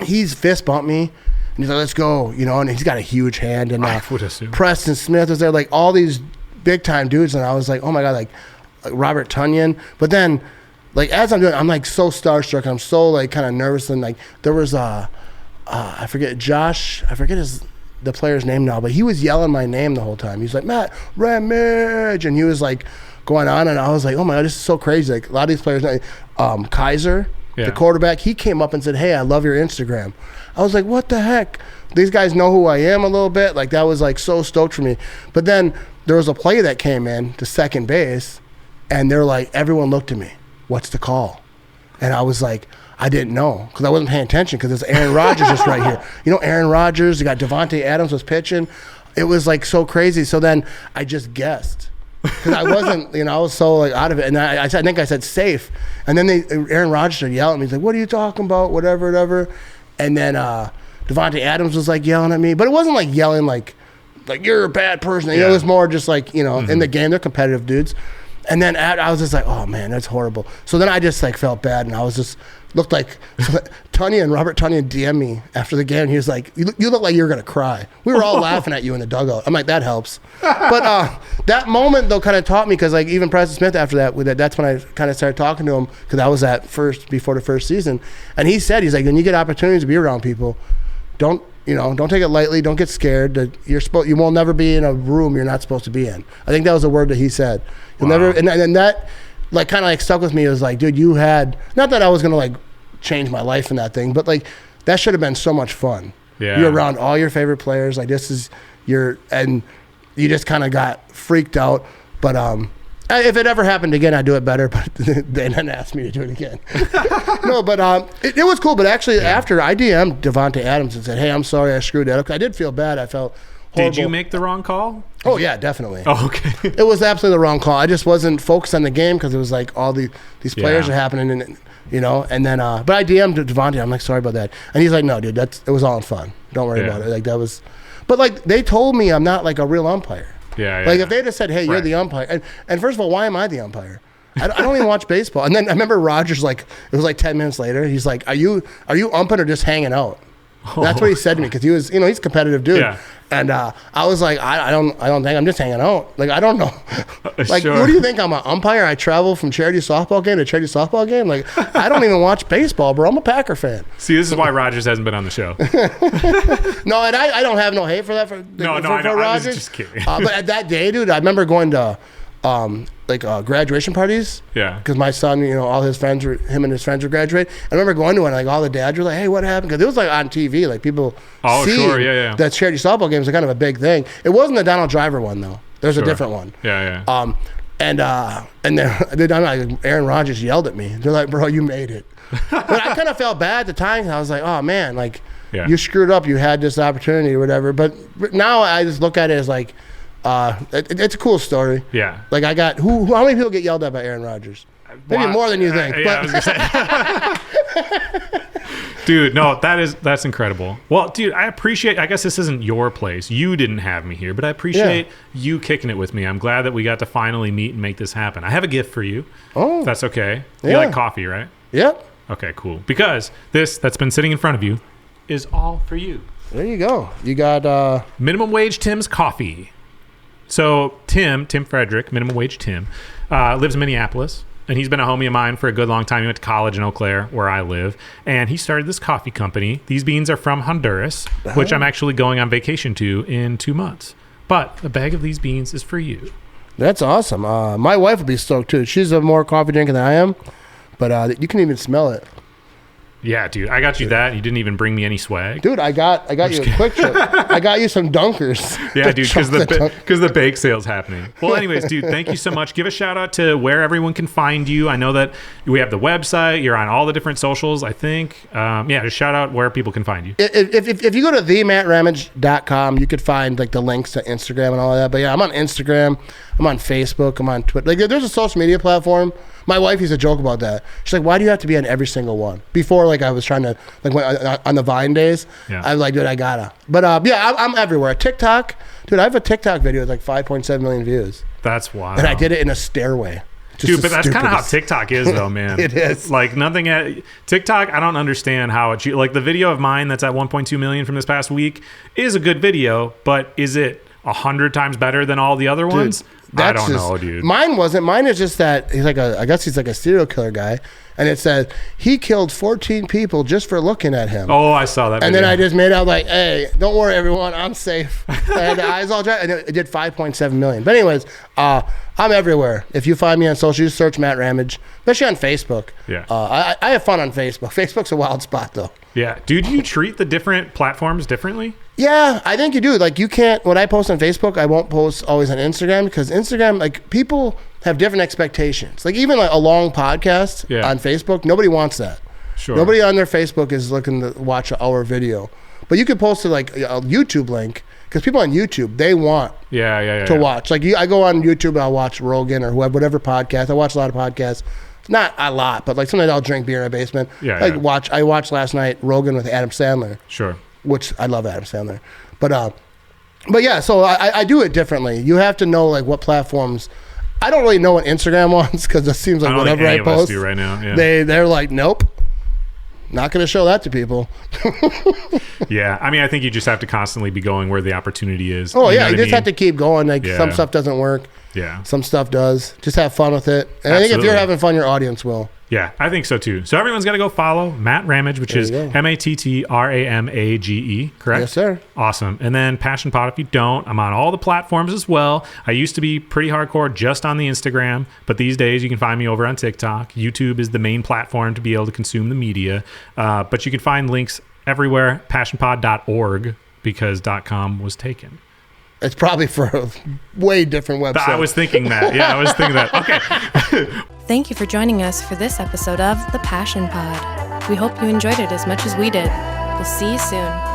He's fist bumped me. And he's like, let's go, and he's got a huge hand. And I would assume. Preston Smith was there, like all these big time dudes. And I was like, oh my God, like Robert Tunyon. But then, like, as I'm doing, I'm like so starstruck. I'm so like kind of nervous. And like, there was I forget the player's name now, but he was yelling my name the whole time. He's like, Matt Ramage. And he was like going on. And I was like, oh my God, this is so crazy. Like a lot of these players, Kaiser, the quarterback, he came up and said, hey, I love your Instagram. I was like, what the heck? These guys know who I am a little bit. Like, that was like so stoked for me. But then there was a play that came in to second base, and they're like, everyone looked at me. What's the call? And I was like, I didn't know because I wasn't paying attention because it's Aaron Rodgers just right here. Aaron Rodgers, you got Devontae Adams was pitching. It was like so crazy. So then I just guessed. Because I wasn't, I was so like out of it. And I think I said safe. And then Aaron Rodgers started yelling at me. He's like, what are you talking about? Whatever. And then Devontae Adams was like yelling at me. But it wasn't like yelling like you're a bad person. It was more just like, in the game, they're competitive dudes. And then I was just like, oh man, that's horrible. So then I just like felt bad. And I was just, looked like Robert Tunyon DM'd me after the game. And he was like, you look like you're going to cry. We were all laughing at you in the dugout. I'm like, that helps. But that moment though kind of taught me because like even Preston Smith after that's when I kind of started talking to him because I was before the first season. And he's like, when you get opportunities to be around people, don't take it lightly. Don't get scared. You will never be in a room you're not supposed to be in. I think that was a word that he said. You'll never, and that like kind of like stuck with me. It was like, dude, you had, not that I was going to like change my life in that thing, but like that should have been so much fun. Yeah. You're around all your favorite players. Like and you just kind of got freaked out. But if it ever happened again, I'd do it better, but they didn't ask me to do it again. No, but it was cool. But actually after I DM'd Devontae Adams and said, hey, I'm sorry I screwed that up. I did feel bad. I felt horrible. Did you make the wrong call? Oh, yeah, definitely. Oh, okay. It was absolutely the wrong call. I just wasn't focused on the game because it was like all these players are happening, and and then but I DM'd Devontae. I'm like, sorry about that, and he's like, no, dude, it was all in fun. Don't worry about it. Like that was, but like they told me I'm not like a real umpire. Yeah. Like if they just said, "Hey, you're Right. the umpire," and first of all, why am I the umpire? I don't even watch baseball. And then I remember Rogers, like, it was like 10 minutes later. He's like, "Are you umping or just hanging out?" That's what he said to me because he was, he's a competitive dude. Yeah. And I was like, I don't think I'm just hanging out. Like, I don't know. Like, Sure. what do you think? I'm an umpire. I travel from charity softball game to charity softball game. Like, I don't even watch baseball, bro. I'm a Packer fan. See, this is why Rogers hasn't been on the show. No, and I don't have no hate for that. No, I know. I was just kidding. But at that day, dude, I remember going to graduation parties. Yeah. Because my son, all his friends him and his friends were graduating. I remember going to one, like all the dads were like, "Hey, what happened?" Because it was like on TV, like people Sure, yeah. that charity softball games are kind of a big thing. It wasn't the Donald Driver one though. There's a different one. Yeah. And then like Aaron Rodgers yelled at me. They're like, "Bro, you made it." But I kind of felt bad at the time. I was like, "Oh man, like you screwed up. You had this opportunity or whatever." But now I just look at it as like, it's a cool story. Yeah. Like I got how many people get yelled at by Aaron Rodgers? Maybe more than you think. Yeah, I was gonna say. Dude, no, that's incredible. Well, dude, I guess this isn't your place. You didn't have me here, but I appreciate you kicking it with me. I'm glad that we got to finally meet and make this happen. I have a gift for you. Oh. If that's okay. You like coffee, right? Yep. Okay, cool. Because this that's been sitting in front of you is all for you. There you go. You got Minimum Wage Tim's coffee. So Tim Frederick, Minimum Wage Tim, lives in Minneapolis. And he's been a homie of mine for a good long time. He went to college in Eau Claire, where I live. And he started this coffee company. These beans are from Honduras, which I'm actually going on vacation to in 2 months. But a bag of these beans is for you. That's awesome. My wife will be stoked too. She's a more coffee drinker than I am. But you can even smell it. Yeah, dude. I got you that. You didn't even bring me any swag. Dude, I got you a Quick Trip. I got you some Dunkers. Yeah, dude, because the bake sale's happening. Well, anyways, dude, thank you so much. Give a shout out to where everyone can find you. I know that we have the website. You're on all the different socials, I think. Just shout out where people can find you. If you go to thematramage.com, you could find like the links to Instagram and all of that. But yeah, I'm on Instagram. I'm on Facebook. I'm on Twitter. Like, there's a social media platform. My wife used to joke about that. She's like, "Why do you have to be on every single one?" Before, like, I was trying to, like, on the Vine days, I was like, "Dude, I gotta." But I'm everywhere. TikTok, dude, I have a TikTok video with like 5.7 million views. That's wild. And I did it in a stairway. Dude, but that's kind of how TikTok is, though, man. It is. Like, nothing at TikTok, I don't understand how it, like, the video of mine that's at 1.2 million from this past week is a good video, but is it 100 times better than all the other ones? I don't know, dude. Mine wasn't. Mine is just that I guess he's like a serial killer guy. And it says he killed 14 people just for looking at him. Oh, I saw that video. And then I just made out like, "Hey, don't worry, everyone. I'm safe." I had the eyes all dry. And it did 5.7 million. But anyways, I'm everywhere. If you find me on social, just search Matt Ramage, especially on Facebook. Yeah. I have fun on Facebook. Facebook's a wild spot, though. Yeah. Dude, do you treat the different platforms differently? Yeah, I think you do. Like, you can't, when I post on Facebook, I won't post always on Instagram because Instagram, like, people have different expectations. Like, even like a long podcast on Facebook, nobody wants that. Sure. Nobody on their Facebook is looking to watch an hour video. But you could post it like a YouTube link because people on YouTube, they want to watch. Like, I go on YouTube and I'll watch Rogan or whatever podcast. I watch a lot of podcasts. Not a lot, but like sometimes I'll drink beer in a basement. I watched last night Rogan with Adam Sandler. Sure. Which I love Adam Sandler. But yeah, so I do it differently. You have to know like what platforms. I don't really know what Instagram wants because it seems like whatever I post, us do right now. Yeah. They're like, nope, not going to show that to people. Yeah, I mean, I think you just have to constantly be going where the opportunity is. Oh yeah, you just have to keep going. Like some stuff doesn't work. Yeah, some stuff does. Just have fun with it. And I think if you're having fun, your audience will. Yeah, I think so too. So everyone's got to go follow Matt Ramage, which is MatTramage, correct? Yes, sir. Awesome. And then Passion Pod, if you don't, I'm on all the platforms as well. I used to be pretty hardcore just on the Instagram, but these days you can find me over on TikTok. YouTube is the main platform to be able to consume the media. But you can find links everywhere, passionpod.org, because .com was taken. It's probably for a way different website. I was thinking that. Yeah, I was thinking that. Okay. Thank you for joining us for this episode of The Passion Pod. We hope you enjoyed it as much as we did. We'll see you soon.